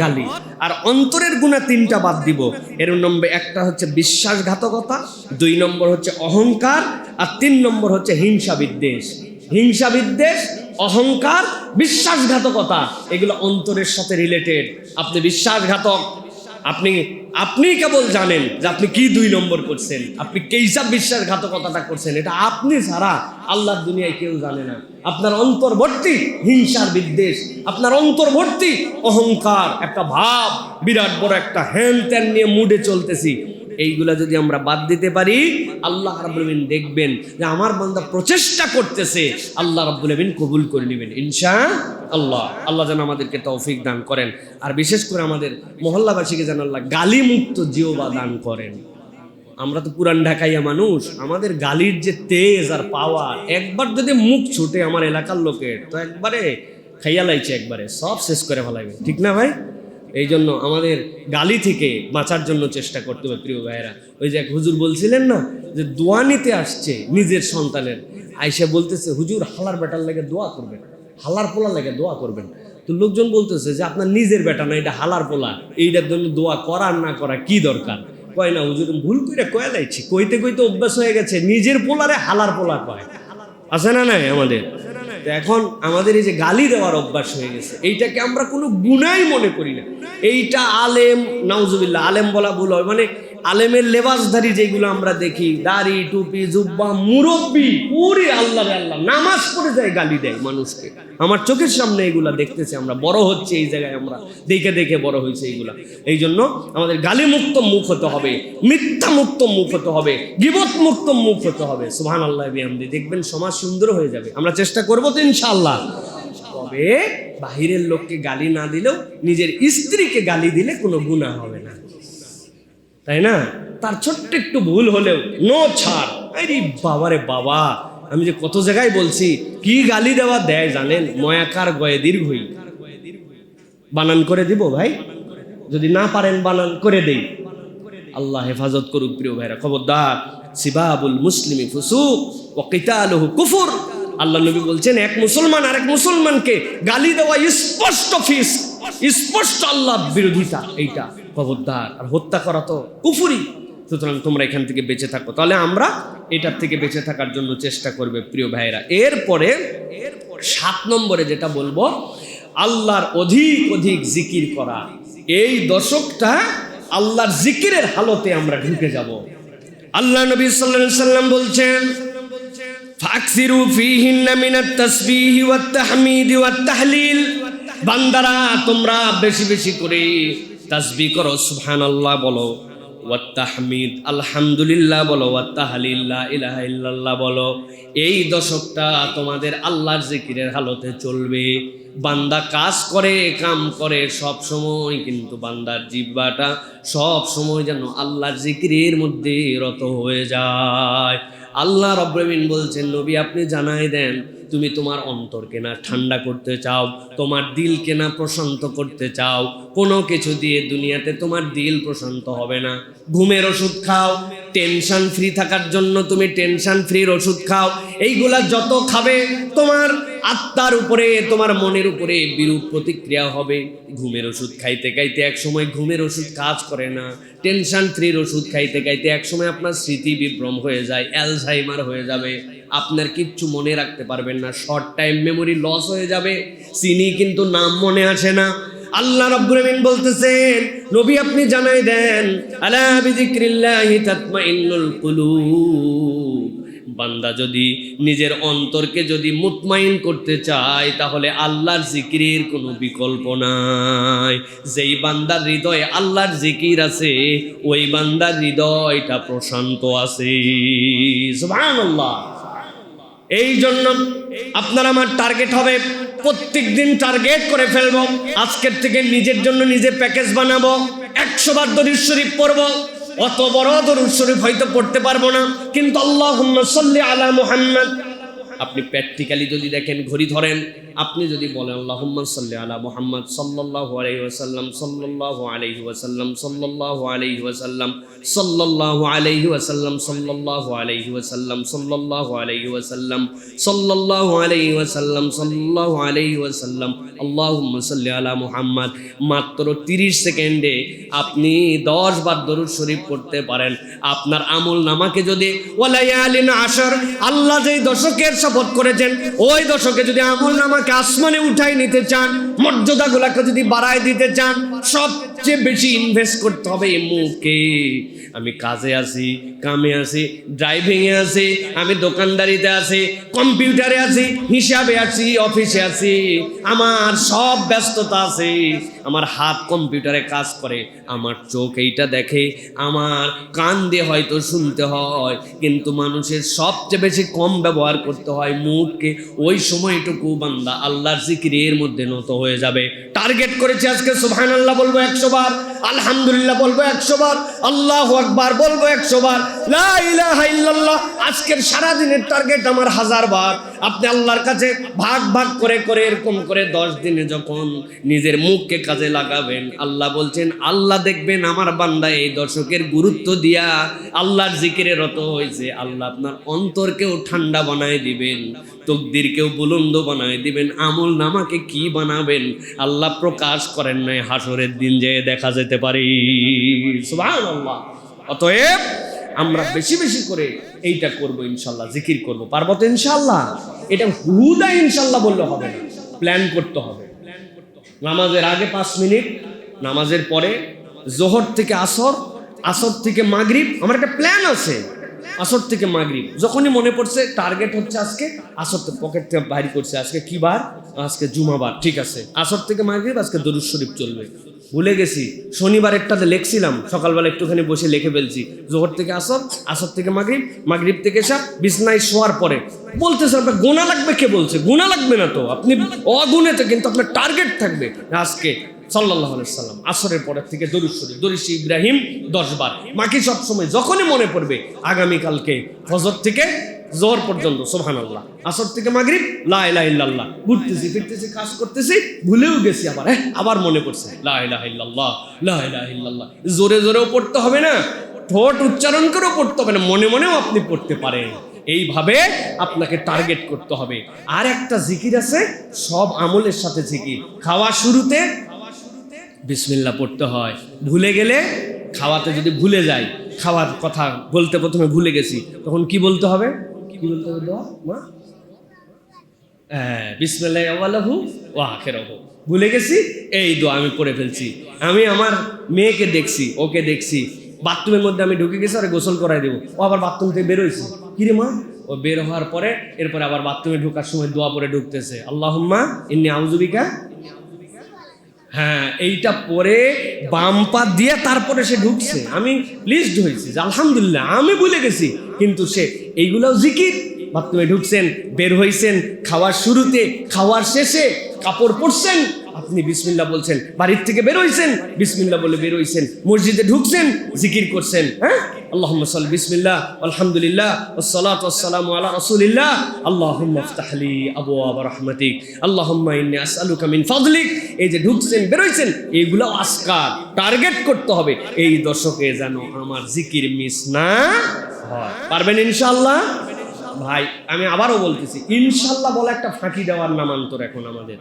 গালি। আর অন্তরের গুনাহ 3টা বাদ দিব। এর নম্বর 1টা হচ্ছে বিশ্বাসঘাতকতা, 2 নম্বর হচ্ছে অহংকার, আর 3 নম্বর হচ্ছে হিংসা বিদ্বেষ। হিংসা বিদ্বেষ, অহংকার, বিশ্বাসঘাতকতা, এগুলো অন্তরের সাথে রিলেটেড। আপনি বিশ্বাসঘাতক, আপনি কেবল জানেন যে আপনি কি 2 নম্বর করছেন, আপনি কি হিসাব বিশ্বাসঘাতকতাটা করছেন, এটা আপনি ছাড়া আল্লাহর দুনিয়ায় কেউ জানে না। আপনার অন্তর্বর্তী হিংসার বিদ্বেষ, আপনার অন্তর্বর্তী অহংকার, একটা ভাব, বিরাট বড় একটা হ্যান ত্যান নিয়ে মুডে চলতেছি, এইগুলা যদি আমরা বাদ দিতে পারি, আল্লাহ রাব্বুল আলামিন দেখবেন যে আমার বান্দা প্রচেষ্টা করতেছে, আল্লাহ রাব্বুল আলামিন কবুল করে নেবেন ইনশাআল্লাহ। আল্লাহ যেন আমাদেরকে তৌফিক দান করেন। আর বিশেষ করে আমাদের মহল্লাবাসীকে যেন আল্লাহ গালি মুক্ত জিহ্বা দান করেন। আমরা তো পুরান ঢাকাইয়া মানুষ, আমাদের গালির যে তেজ আর পাওয়ার, একবার যদি মুখ ছুটে আমার এলাকার লোকের, তো একবারে খাইয়া লাইছে, একবারে সব শেষ করে ফেলাইবে। ঠিক না ভাই? এই জন্য আমাদের গালি থেকে বাঁচার জন্য চেষ্টা করতে হবে প্রিয় ভাইয়েরা। ওই যে এক হুজুর বলছিলেন না যে দোয়া নিতে আসছে নিজের সন্তানের, আইসা বলতেছে হুজুর হালার বেটার লাগে দোয়া করবেন, হালার পোলার লাগে দোয়া করবেন। তো লোকজন বলতেছে যে আপনার নিজের বেটা না, এটা হালার পোলা, এইটার জন্য দোয়া করার না করা কি দরকার? কয় না হুজুর ভুল করে কয়ে যাচ্ছি, কইতে কইতে অভ্যাস হয়ে গেছে, নিজের পোলারে হালার পোলা কয়। আছে না নাই আমাদের? এখন আমাদের এই যে গালি দেওয়ার অভ্যাস হয়ে গেছে, এইটাকে আমরা কোনো গুনাই মনে করি না। এইটা আলেম, নাউজুবিল্লাহ, আলেম বলা ভুল হয়, মানে আলেমের লেবাসধারী যেগুলো আমরা দেখি, দাড়ি টুপি জুব্বা মুরব্বি, ওরে আল্লাহ রে আল্লাহ, নামাজ পড়ে যায় গালি দেয় মানুষকে। আমার চোখের সামনে এগুলা দেখতেছি, আমরা বড় হচ্ছে এই জায়গায়, আমরা দেখে দেখে বড় হয়েছে এইগুলা। এই জন্য আমাদের গালি মুক্ত মুখ হতে হবে, মিথ্যা মুক্ত মুখ হতে হবে, গীবত মুক্ত মুখ হতে হবে। সুবহানাল্লাহ বিহামদি, দেখবেন সমাজ সুন্দর হয়ে যাবে। আমরা চেষ্টা করবো তো ইনশাআল্লাহ। তবে বাহিরের লোককে গালি না দিলেও নিজের স্ত্রীকে গালি দিলে কোনো গুনাহ হবে না, তাই না? তার ছোট্ট একটু ভুল হলেও নো ছাড়। আরে বাবারে বাবা, আমি যে কত জায়গায় বলছি, কি গালি দেওয়া দেয় জানেন? ময়াকার গয়ে দীর্ঘই। বানান করে দিব ভাই, যদি না পারেন বানান করে দেই, আল্লাহ হেফাজত করুক প্রিয় ভাইরা। খবরদার, সিবাবুল মুসলিমি ফুসুক ওয়া কিতালুহু কুফর। আল্লাহ নবী বলছেন এক মুসলমান আরেক মুসলমানকে গালি দেওয়া স্পষ্ট ফিস্ক, স্পষ্ট আল্লাহ বিরোধিতা, এইটা খবরদার। আর হত্যা করা তো কুফরি। সুতরাং তোমরা এখান থেকে বেঁচে থাকো। তাহলে আমরা এটার থেকে বেঁচে থাকার জন্য চেষ্টা করবে প্রিয় ভাইরা। এরপরে 7 নম্বরে যেটা বলবো, আল্লাহর অধিক অধিক জিকির করা। এই দশকটা আল্লাহর জিকিরের হালতে আমরা ঢুকে যাব। আল্লাহ নবী সাল্লাল্লাহু আলাইহি ওয়াসাল্লাম বলছেন, ফাকসিরু ফীহিন্না মিনাত তাসবিহি ওয়াত তাহমিদি ওয়াত তাহলিল। বান্দারা তোমরা বেশি বেশি করে তাসবিহ করো, সুবহানাল্লাহ বলো, ওয়াত তাহমিদ আলহামদুলিল্লাহ বলো, ওয়াত তাহলিল লা ইলাহা ইল্লাল্লাহ বলো। এই দশকটা তোমাদের আল্লাহর জিকিরের হালতে চলবে। বান্দা কাজ করে, কাম করে সব সময়, কিন্তু বান্দার জিহ্বাটা সব সময় যেন আল্লাহর জিকিরের মধ্যে রত হয়ে যায়। আল্লাহ রাব্বুল আলামিন বলছেন, নবী আপনি জানাই দেন, তুমি তোমার অন্তরকে না ঠান্ডা করতে চাও, তোমার দিলকে না প্রশান্ত করতে চাও, কোনো কিছু দিয়ে দুনিয়াতে তোমার দিল প্রশান্ত হবে না। ঘুমের ওষুধ খাও, টেনশন ফ্রি থাকার জন্য তুমি টেনশন ফ্রির ওষুধ খাও। এইগুলা যত খাবে তোমার আত্মার উপরে, তোমার মনের উপরে বিরূপ প্রতিক্রিয়া হবে। ঘুমের ওষুধ খাইতে খাইতে এক সময় ঘুমের ওষুধ কাজ করে না, টেনশন ফ্রির ওষুধ খাইতে খাইতে এক সময় আপনার স্মৃতি বিভ্রম হয়ে যায়, অ্যালঝাইমার হয়ে যাবে, আপনার কিচ্ছু মনে রাখতে পারবেন না, শর্ট টাইম মেমোরি লস হয়ে যাবে, চিনি কিন্তু নাম মনে আসে না। আল্লাহ রাব্বুল আলামিন বলতেছেন, নবী আপনি জানাই দেন, আলা বিযিকরিল্লাহি তাতমাইন্নুল কুলুব। বান্দা যদি নিজের অন্তরকে যদি মুতমাইন করতে চায়, তাহলে আল্লাহর জিকিরের কোনো বিকল্প নাই। যেই বান্দার হৃদয়ে আল্লাহর জিকির আছে, ওই বান্দার হৃদয়টা প্রশান্ত আছে। সুবহানাল্লাহ। এই জন্য আপনার আমার টার্গেট হবে, প্রত্যেক দিন টার্গেট করে ফেলবো, আজকের থেকে নিজের জন্য নিজে প্যাকেজ বানাবো, 100 বার দরুদ শরীফ পড়বো। অত বড় দরুদ শরীফ হয়তো পড়তে পারবো না, কিন্তু আল্লাহুম্মা সাল্লি আলা মুহাম্মদ। আপনি প্র্যাকটিক্যালি যদি দেখেন, ঘড়ি ধরেন, আপনি যদি বলেন আল্লাহুম্মা সাল্লি আলা মুহাম্মদ সাল্লাল্লাহু আলাইহি ওয়াসাল্লাম, সাল্লাল্লাহু আলাইহি ওয়াসাল্লাম, সাল্লাল্লাহু আলাইহি ওয়াসাল্লাম, সাল্লাল্লাহু আলাইহি ওয়াসাল্লাম, সাল্লাল্লাহু আলাইহি ওয়াসাল্লাম, সাল্লাল্লাহু আলাইহি ওয়াসাল্লাম, সাল্লাল্লাহু আলাইহি ওয়াসাল্লাম, সাল্লাল্লাহু আলাইহি ওয়াসাল্লাম, আল্লাহুম্মা সাল্লি আলা মুহাম্মদ। মাত্র 30 সেকেন্ডে আপনি 10 বার দরুদ শরীফ পড়তে পারেন। আপনার আমল নামাকে যদি ওয়ালায়ালিন আশর, আল্লাহ যেই দশকের শপথ করেছেন, ওই দশকে যদি আমল নামাকে আসমানে উঠাই নিতে চান, মর্যাদাগুলোকে যদি বাড়ায় দিতে চান, সবচেয়ে বেশি ইনভেস্ট করতে হবে এই মুখে। আমি কাজে আছি, কামে আছি, ড্রাইভিংয়ে আছি, আমি দোকানদারিতে আছি, কম্পিউটারে আছি, হিসাবে আছি, অফিসে আছি, আমার সব ব্যস্ততা আছে, আমার হাত কম্পিউটারে কাজ করে, আমার চোখ এইটা দেখে, আমার কান দিয়ে হয়তো শুনতে হয়, কিন্তু মানুষের সবচেয়ে বেশি কম ব্যবহার করতে হয় মুখকে। ওই সময়টুকু বান্দা আল্লাহর জিকিরের মধ্যে নত হয়ে যাবে। টার্গেট করেছে আজকে সুবহানাল্লাহ বলবো 100 বার, আলহামদুলিল্লাহ বলবো 100 বার, আল্লাহু আকবার বলবো 100 বার, লা ইলাহা ইল্লাল্লাহ। আজকের সারা দিনের টার্গেট আমার 1000 বার। আপনি আল্লাহর কাছে ভাগ ভাগ করে করে এরকম করে 10 দিনে যখন নিজের মুখকে কাজে লাগাবেন, আল্লাহ বলছেন, আল্লাহ দেখবেন আমার বান্দা এই দর্শকের গুরুত্ব দিয়া আল্লাহর জিকিরে রত হয়েছে, আল্লাহ আপনার অন্তরকেও ঠান্ডা বানায় দিবেন, তকদিরকেও বুলন্দ বানায় দিবেন, আমল নামাকে কি বানাবেন আল্লাহ প্রকাশ করেন নাই, হাসরের দিন যে দেখা যেতে পারে। সুবহানাল্লাহ। অতএব আমরা বেশি বেশি করে এইটা করব ইনশাল্লাহ, জিকির করব। পারবো তো ইনশাল্লাহ? এটা হুদা ইনশাল্লাহ বললে হবে না, প্ল্যান করতে হবে। নামাজের আগে 5 মিনিট, নামাজের পরে, জোহর থেকে আসর, আসর থেকে মাগরিব। আমার একটা প্ল্যান আছে, আসর থেকে মাগরিব যখনই মনে পড়ছে টার্গেট হচ্ছে আজকে আসর, তো পকেট থেকে বাইর করছে, আজকে কি বার? আজকে জুমাবার, ঠিক আছে, আসর থেকে মাগরিব আজকে দরুদ শরীফ চলবে। ভুলে গেছি, শনিবার একটাতে লিখছিলাম, সকালবেলা একটুখানি বসে লিখে ফেলছি, জোহর থেকে আসর, আসর থেকে মাগরিব, মাগরিব থেকে এশা, বিছনায় শোয়ার পরে। বলতেছে আপনার গোনা লাগবে, কে বলছে? গোনা লাগবে না তো, আপনি অগুনেতে, কিন্তু আপনার টার্গেট থাকবে আজকে সাল্লাল্লাহু আলাইহি সাল্লাম আসরের পরের থেকে দরুদ শরীফ, দরুদ ইব্রাহিম 10 বার। বাকি সব সময় যখনই মনে পড়বে, আগামীকালকে ফজর থেকে জোহর পর্যন্ত সুবহানাল্লাহ, আসর থেকে মাগরিব লা ইলাহা ইল্লাল্লাহ। ঘুরতেছি ফিরতেছি, কাজ করতেছি, ভুলেও গেছি, আবার মনে পড়ছে লা ইলাহা ইল্লাল্লাহ, লা ইলাহা ইল্লাল্লাহ। জোরে জোরেও পড়তে হবে না, ঠোঁট উচ্চারণ করেও পড়তে হবে না, মনে মনেও আপনি পড়তে পারেন। এইভাবে আপনাকে টার্গেট করতে হবে। আর একটা জিকির আছে, সব আমলের সাথে জিকির। খাওয়া শুরুতে বিসমিল্লাহ পড়তে হয়, ভুলে গেলে, খাওয়াতে যদি ভুলে যাই, খাওয়ার কথা বলতে প্রথমে ভুলে গেছি, তখন কি বলতে হবে? কি বলতে হবে? দোয়া মা, বিসমিল্লাহি আউয়ালুহু ওয়া আখিরুহু। ভুলে গেছি, এই দোয়া আমি পড়ে ফেলছি। আমি আমার মেয়েকে দেখছি, ওকে দেখছি, বাথরুমের মধ্যে আমি ঢুকে গেছি, আর গোসল করাই দেবো, ও আবার বাথরুম থেকে বেরোইছে, কিরে মা? ও বের হওয়ার পরে এরপরে আবার বাথরুমে ঢোকার সময় দোয়া পড়ে ঢুকতেছে, আল্লাহুম্মা ইন্নী আউযু বিকা। হ্যাঁ, এইটা পরে বাম পা দিয়ে তারপরে সে ঢুকছে। আমি প্লিজড হয়েছি যে আলহামদুলিল্লাহ, আমি ভুলে গেছি, কিন্তু সে এইগুলাও জিকির। বাথরুমে ঢুকছেন, বের হইছেন, খাওয়ার শুরুতে, খাওয়ার শেষে, কাপড় পরছেন, আপনি বিসমিল্লাহ বলছেন, বাড়ির থেকে বের হইছেন, বিসমিল্লাহ বলে বের হইছেন, মসজিদে ঢুকছেন, জিকির করছেন। হ্যাঁ, আল্লাহুম্মা সাল্লি বিসমিল্লাহ আলহামদুলিল্লাহ ওয়াসসালাতু ওয়াসসালামু আলা রাসূলিল্লাহ, আল্লাহুম্মা ইফতাহ লি আবওয়াব রাহমাতিক, আল্লাহুম্মা ইন্নী আসআলুকা মিন ফাদলিক। এই যে ঢুকছেন, বের হইছেন, এইগুলো আজকার টার্গেট করতে হবে, এই দশকে যেন আমার জিকির মিস না হয়। পারবেন ইনশাআল্লাহ? ভাই আমি আবারও বলতেছি, ইনশাআল্লাহ বলা একটা ফাঁকি দেওয়ার নামান্তর এখন আমাদের।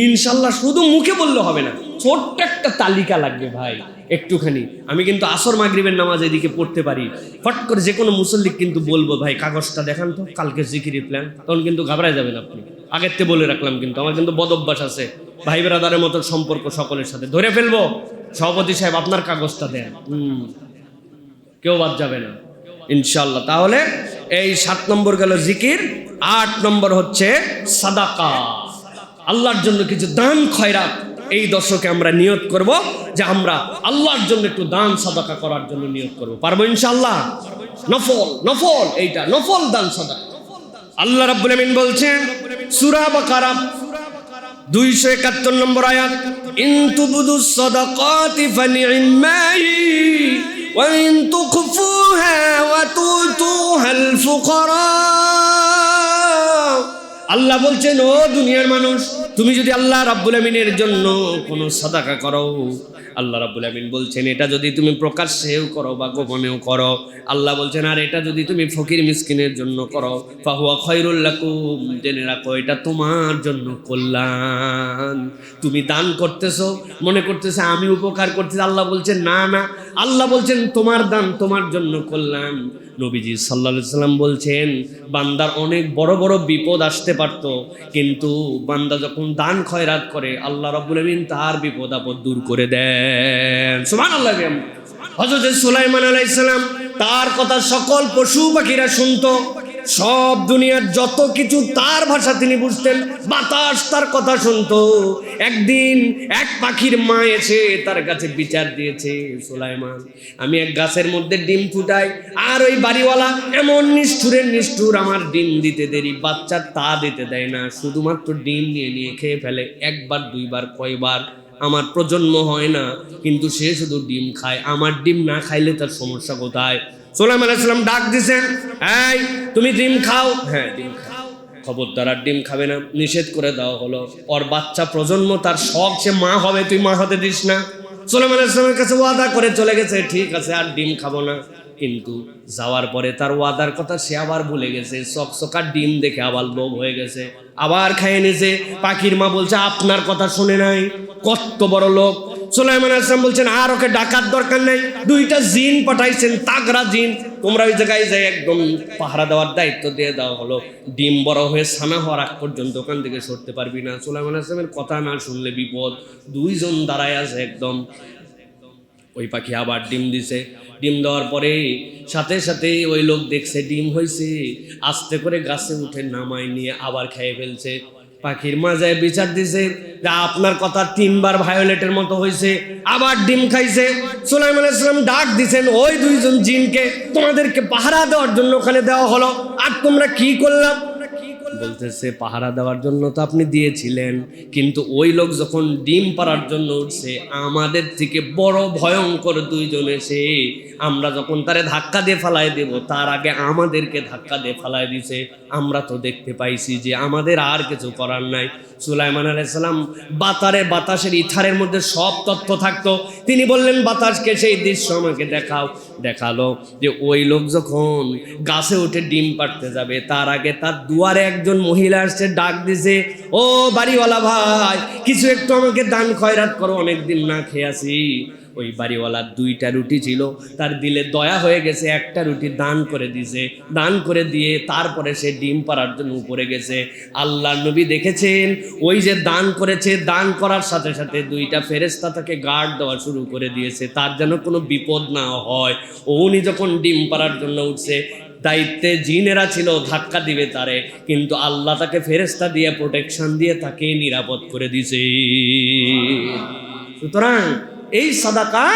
ইনশাআল্লাহ শুধু মুখে বললে হবে না, ছোট্ট একটা তালিকা লাগবে ভাই, একটুখানি। আমি কিন্তু আসর মাগরিবের নামাজ এদিকে পড়তে পারি, ফট করে যে কোনো মুসল্লি কিন্তু বলবো, ভাই কাগজটা দেখান তো, কালকে জিকিরের প্ল্যান। তখন কিন্তু ঘাবড়ায় যাবেন আপনি, আগের থেকে বলে রাখলাম। কিন্তু আমার কিন্তু বদ অভ্যাস আছে, ভাই ব্রাদারের মতো সম্পর্ক সকলের সাথে, ধরে ফেলবো, সভাপতি সাহেব আপনার কাগজটা দেন, কেউ বাদ যাবে না ইনশাআল্লাহ। তাহলে এই 7 নম্বর গেল জিকির। 8 নম্বর হচ্ছে সাদাকা, আল্লাহর জন্য কিছু দান খয়রাত। এই দশকে আমরা নিয়ত করব যে আমরা আল্লাহর জন্য একটু দান সাদাকা করার জন্য নিয়ত করব। পারবো ইনশাআল্লাহ? নফল, নফল, এইটা নফল দান সাদাকা। আল্লাহ রাব্বুল আমিন বলছেন সূরা বাকারা 271 নম্বর আয়াত, ইন তুবদুস সাদাকাতি ফানি'মাই ওয়া ইন তুখফুহা ওয়া তুতুহাল ফুকারা। আল্লাহ বলছেন, ও দুনিয়ার মানুষ, তুমি যদি আল্লাহ রাব্বুল আমিনের জন্য কোনো সাদাকা করো, আল্লাহ রাব্বুল আমিন বলছেন এটা যদি তুমি প্রকাশ্যেও করো বা গোপনেও করো, আল্লাহ বলছেন আর এটা যদি তুমি ফকির মিসকিনের জন্য করো, ফাহুয়া খায়রুল লাকুম, জেনে রাখো এটা তোমার জন্য কল্যাণ। তুমি দান করতেছো, মনে করতেছে আমি উপকার করতেছি, আল্লাহ বলছেন না না, আল্লাহ বলছেন তোমার দান তোমার জন্য কল্যাণ। নবীজি সাল্লাল্লাহু আলাইহি সাল্লাম বলছেন, বান্দার অনেক বড় বড় বিপদ আসতে পারত, কিন্তু বান্দা যখন দান খয়রাত করে, আল্লাহ রাব্বুল আমিন তার বিপদ আপদ দূর করে দেন। সুবহানাল্লাহ। হযরত সুলাইমান আলাইহিস সালাম, তার কথা সকল পশু পাখিরা শুনতো, সব দুনিয়ার যত কিছু তার ভাষা তিনি বুঝতেন, বাতাস তার কথা শুনতো। একদিন এক পাখির মা এসে তার কাছে বিচার দিয়েছে, সুলাইমান আমি এক গাছের মধ্যে ডিম ফুটাই, আর ওই বাড়িওয়ালা এমন নিষ্ঠুরের নিষ্ঠুর, আমার ডিম দিতে দেরি, বাচ্চা তা দিতে দেয় না, শুধুমাত্র ডিম নিয়ে নিয়ে খেয়ে ফেলে, একবার দুইবার কয়বার আমার প্রজন্ম হয় না, কিন্তু সে শুধু ডিম খায়, আমার ডিম না খাইলে তার সমস্যা কোথায়? সুলাইমান আলাইহিস সালাম ডাক দিছেন, এই তুমি ডিম খাও? হ্যাঁ ডিম খাও। খবরদার আর ডিম খাবে না, নিষেধ করে দেওয়া হলো। ওর বাচ্চা প্রজন্ম, তার শখ সে মা হবে, তুই মা হতে দিস না। সুলাইমান আলাইহিস সালামের কাছে ওয়াদা করে চলে গেছে, ঠিক আছে আর ডিম খাবো না। কিন্তু যাওয়ার পরে তার ওয়াদার কথা সে আবার ভুলে গেছে। চকচকা ডিম দেখে আবার লোভ হয়ে গেছে, আবার খাইয়ে নিয়েছে। পাখির মা বলছে আপনার কথা শুনে নাই, কত বড় লোক। সুলাইমান আলাইহিস সালাম বলছেন আর ওকে ডাকার দরকার নেই, দুইটা জিন পাঠাইছেন, তাগড়া জিন, তোমরা ওই জায়গায় যাই একদম পাহারা দেওয়ার দায়িত্ব দিয়ে দেওয়া হলো। ডিম বড় হয়ে ছানা হওয়ার আগ পর্যন্ত ওখান থেকে সরতে পারবি না। সুলাইমান আলাইহিস সালামের কথা না শুনলে বিপদ। দুইজন দাঁড়ায় আছে একদম। ওই পাখি আবার ডিম দিছে। ডিম দেওয়ার পরে সাথে সাথে ওই লোক দেখছে ডিম হয়েছে, আস্তে করে গাছে উঠে নামায় নিয়ে আবার খেয়ে ফেলছে। পাখির মা যায় বিচার দিছে, আপনার কথা 3 বার ভায়োলেটের মতো হয়েছে, আবার ডিম খাইছে। সুলাইমান আলাইহিস সালাম ডাক দিছেন ওই দুইজন জিনকে, তোমাদেরকে পাহারা দেওয়ার জন্য ওখানে দেওয়া হলো, আর তোমরা কি করলাম? বলতেছে পাহারা দেওয়ার জন্য তো আপনি দিয়েছিলেন, কিন্তু ওই লোক যখন ডিম পাড়ার জন্য উঠছে, আমাদের থেকে বড় ভয়ঙ্কর দুইজন এসে আমরা যখন তারে ধাক্কা দিয়ে ফালাই দেব, তার আগে আমাদেরকে ধাক্কা দিয়ে ফালাই দিছে। আমরা তো দেখতে পাইছি যে আমাদের আর কিছু করার নাই। সুলাইমান আলাইহিস সালাম বাতাসের ইথারের মধ্যে সব তথ্য থাকতো। তিনি বললেন বাতাসকে সেই দৃশ্য আমাকে দেখাও। দেখালো যে ওই লোক যখন গাছে উঠে ডিম পাড়তে যাবে, তার আগে তার দুয়ারে একজন মহিলা আসছে, ডাক দিছে, ও বাড়িওয়ালা ভাই, কিছু একটু আমাকে দান খয়রাত করো, অনেকদিন না খেয়ে আছি। ওই বাড়িওয়ালার 2টা রুটি ছিল, তার দিলে দয়া হয়ে গেছে, একটা রুটি দান করে দিছে। দান করে দিয়ে তারপরে সে ডিম পাড়ার জন্য উপরে গেছে। আল্লাহর নবী দেখেছেন ওই যে দান করেছে, দান করার সাথে সাথে 2টা ফেরেশতা তাকে গার্ড দেওয়া শুরু করে দিয়েছে, তার যেন কোনো বিপদ না হয়। উনি যখন ডিম পাড়ার জন্য উঠছে, দায়িত্বে জিনেরা ছিল ধাক্কা দিবে তারে, কিন্তু আল্লাহ তাকে ফেরেশতা দিয়ে প্রোটেকশন দিয়ে তাকে নিরাপদ করে দিয়েছে। সুতরাং এই সাদাকা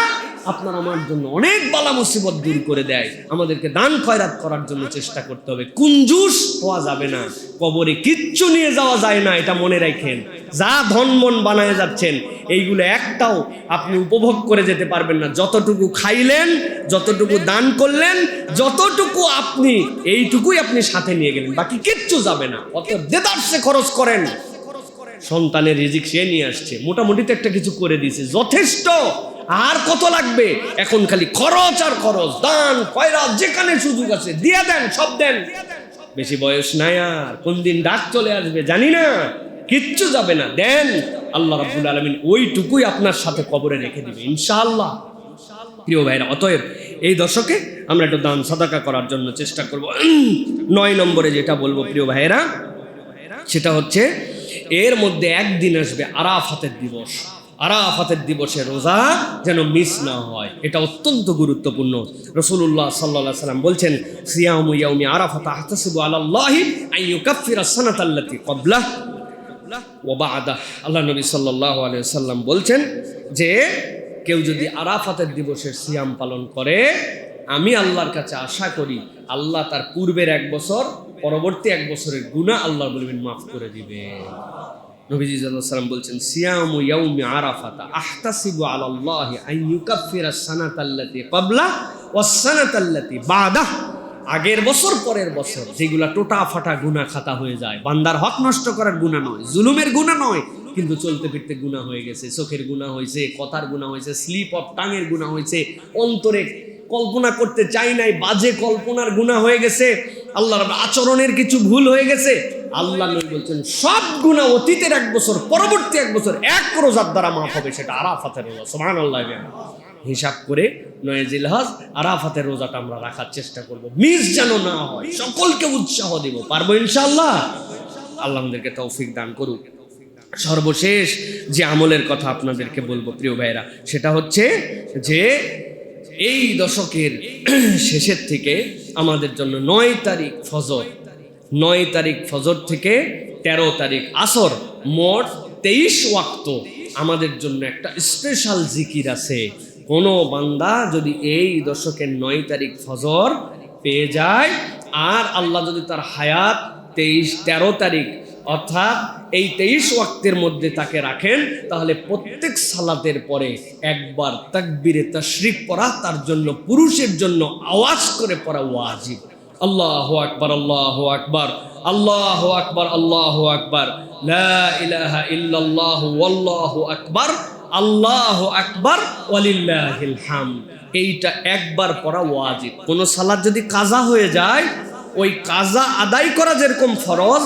আপনার আমার জন্য অনেক বালা মুসিবত দূর করে দেয়। আমাদেরকে দান খয়রাত করার জন্য চেষ্টা করতে হবে। কুঞ্জুস হওয়া যাবে না, কবরে কিচ্ছু নিয়ে যাওয়া যায় না, এটা মনে রাখেন। যা ধন মন বানায় যাচ্ছেন, এইগুলো একটাও আপনি উপভোগ করে যেতে পারবেন না। যতটুকু খাইলেন, যতটুকু দান করলেন, যতটুকু আপনি, এইটুকুই আপনি সাথে নিয়ে গেলেন, বাকি কিচ্ছু যাবে না। অতএব দেদারসে খরচ করেন। সন্তানের রিজিক সে নিয়ে আসছে, মোটামুটি তো একটা কিছু করে দিয়েছে, যথেষ্ট। আর কত লাগবে? এখন খালি খরচ আর খরচ, দান খয়রাত যেখানে সুযোগ আছে দিয়ে দেন, সব দেন। বেশি বয়স নাই, আর কোন দিন ডাক চলে আসবে জানি না, কিচ্ছু যাবে না, দেন। আল্লাহ রাব্বুল আলামিন ওইটুকুই আপনার সাথে কবরে রেখে দিবে ইনশাআল্লাহ। প্রিয় ভাইরা, অতএব এই দশকে আমরা একটু দান সাদাকা করার জন্য চেষ্টা করব। 9 নম্বরে যেটা বলবো প্রিয় ভাইরা, সেটা হচ্ছে এর মধ্যে একদিন আসবে আরাফাতের দিবস। আরাফাতের দিবসে রোজা যেন মিস না হয়, এটা অত্যন্ত গুরুত্বপূর্ণ। রাসূলুল্লাহ সাল্লাল্লাহু আলাইহি ওয়াসাল্লাম বলছেন, সিয়ামু ইয়াউমি আরাফাতা আহতাসিবু আলাল্লাহি আন ইউকাফিরা সানাতাল্লাতী ক্বাবলাহ ওয়া বা'দাহ। আল্লাহ নবী সাল্লাল্লাহু আলাইহি ওয়াসাল্লাম বলছেন যে কেউ যদি আরাফাতের দিবসের সিয়াম পালন করে, আমি আল্লাহর কাছে আশা করি আল্লাহ তার পূর্বের 1 বছর, পরবর্তী 1 বছরের গুনাহ আল্লাহ বলবেন মাফ করে দিবে। নবীজি সাল্লাল্লাহু আলাইহি ওয়াসাল্লাম বলছেন, সিয়ামু ইয়াউমি আরাফাতা আহতাসিবু আলাল্লাহি আন ইউকাফিরা সানাতাল্লাতী ক্বাবলা ওয়াস সানাতাল্লাতী বা'দাহ। আগের বছর পরের বছর যেগুলা টোটা ফাটা গুনাহ খাতা হয়ে যায়, বান্দার হক নষ্ট করার গুনাহ নয়, জুলুমের গুনাহ নয়, কিন্তু চলতে ফিরতে গুনাহ হয়ে গেছে, চোখের গুনাহ হয়েছে, কথার গুনাহ হয়েছে, স্লিপ অফ টাঙের গুনাহ হয়েছে, অন্তরে কল্পনা করতে চাই নাই বাজে কল্পনার গুনাহ হয়ে গেছে, আল্লাহর আচরণের কিছু ভুল হয়ে গেছে। আল্লাহ নবী বলছেন সব গুনাহ অতীতের 1 বছর, পরবর্তী 1 বছর 1 রোজার দ্বারা মাফ হবে, সেটা আরাফাতের রোজা। সুবহানাল্লাহ। হিসাব করে 9 জিলহজ আরাফাতের রোজাটা আমরা রাখার চেষ্টা করব, মিস যেন না হয়। সকলকে উৎসাহ দিব, পারবো ইনশাআল্লাহ। আল্লাহ আমাদেরকে তৌফিক দান করুক। সর্বশেষ যে আমলের কথা আপনাদেরকে বলবো প্রিয় ভাইরা, সেটা হচ্ছে যে এই দশকের শেষের থেকে আমাদের জন্য 9 তারিখ ফজর, 9 তারিখ ফজর থেকে 13 তারিখ আসর, মোট 23 ওয়াক্ত আমাদের জন্য একটা স্পেশাল জিকির আছে। কোনো বান্দা যদি এই দশকের 9 তারিখ ফজর পেয়ে যায়, আর আল্লাহ যদি তার হায়াত 23-13 তারিখ অর্থাৎ এই 23 ওয়াক্তের মধ্যে তাকে রাখেন, তাহলে প্রত্যেক সালাতের পরে একবার তাকবীরে তাশরিক পড়া তার জন্য, পুরুষের জন্য আওয়াজ করে পড়া ওয়াজিব। আল্লাহু আকবার, আল্লাহু আকবার, আল্লাহু আকবার, আল্লাহু আকবার, লা ইলাহা ইল্লাল্লাহু ওয়াল্লাহু আকবার, আল্লাহু আকবার ওয়ালিল্লাহিল হামদ। এইটা একবার পড়া ওয়াজিব। কোন সালাত যদি কাজা হয়ে যায়, ওই কাজা আদায় করা যেরকম ফরজ,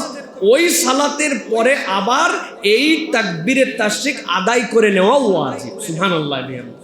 ওই সালাতের পরে আবার এই তাকবীরে তাশরিক আদায় করে নেওয়া ওয়াজিব। সুবহানাল্লাহ।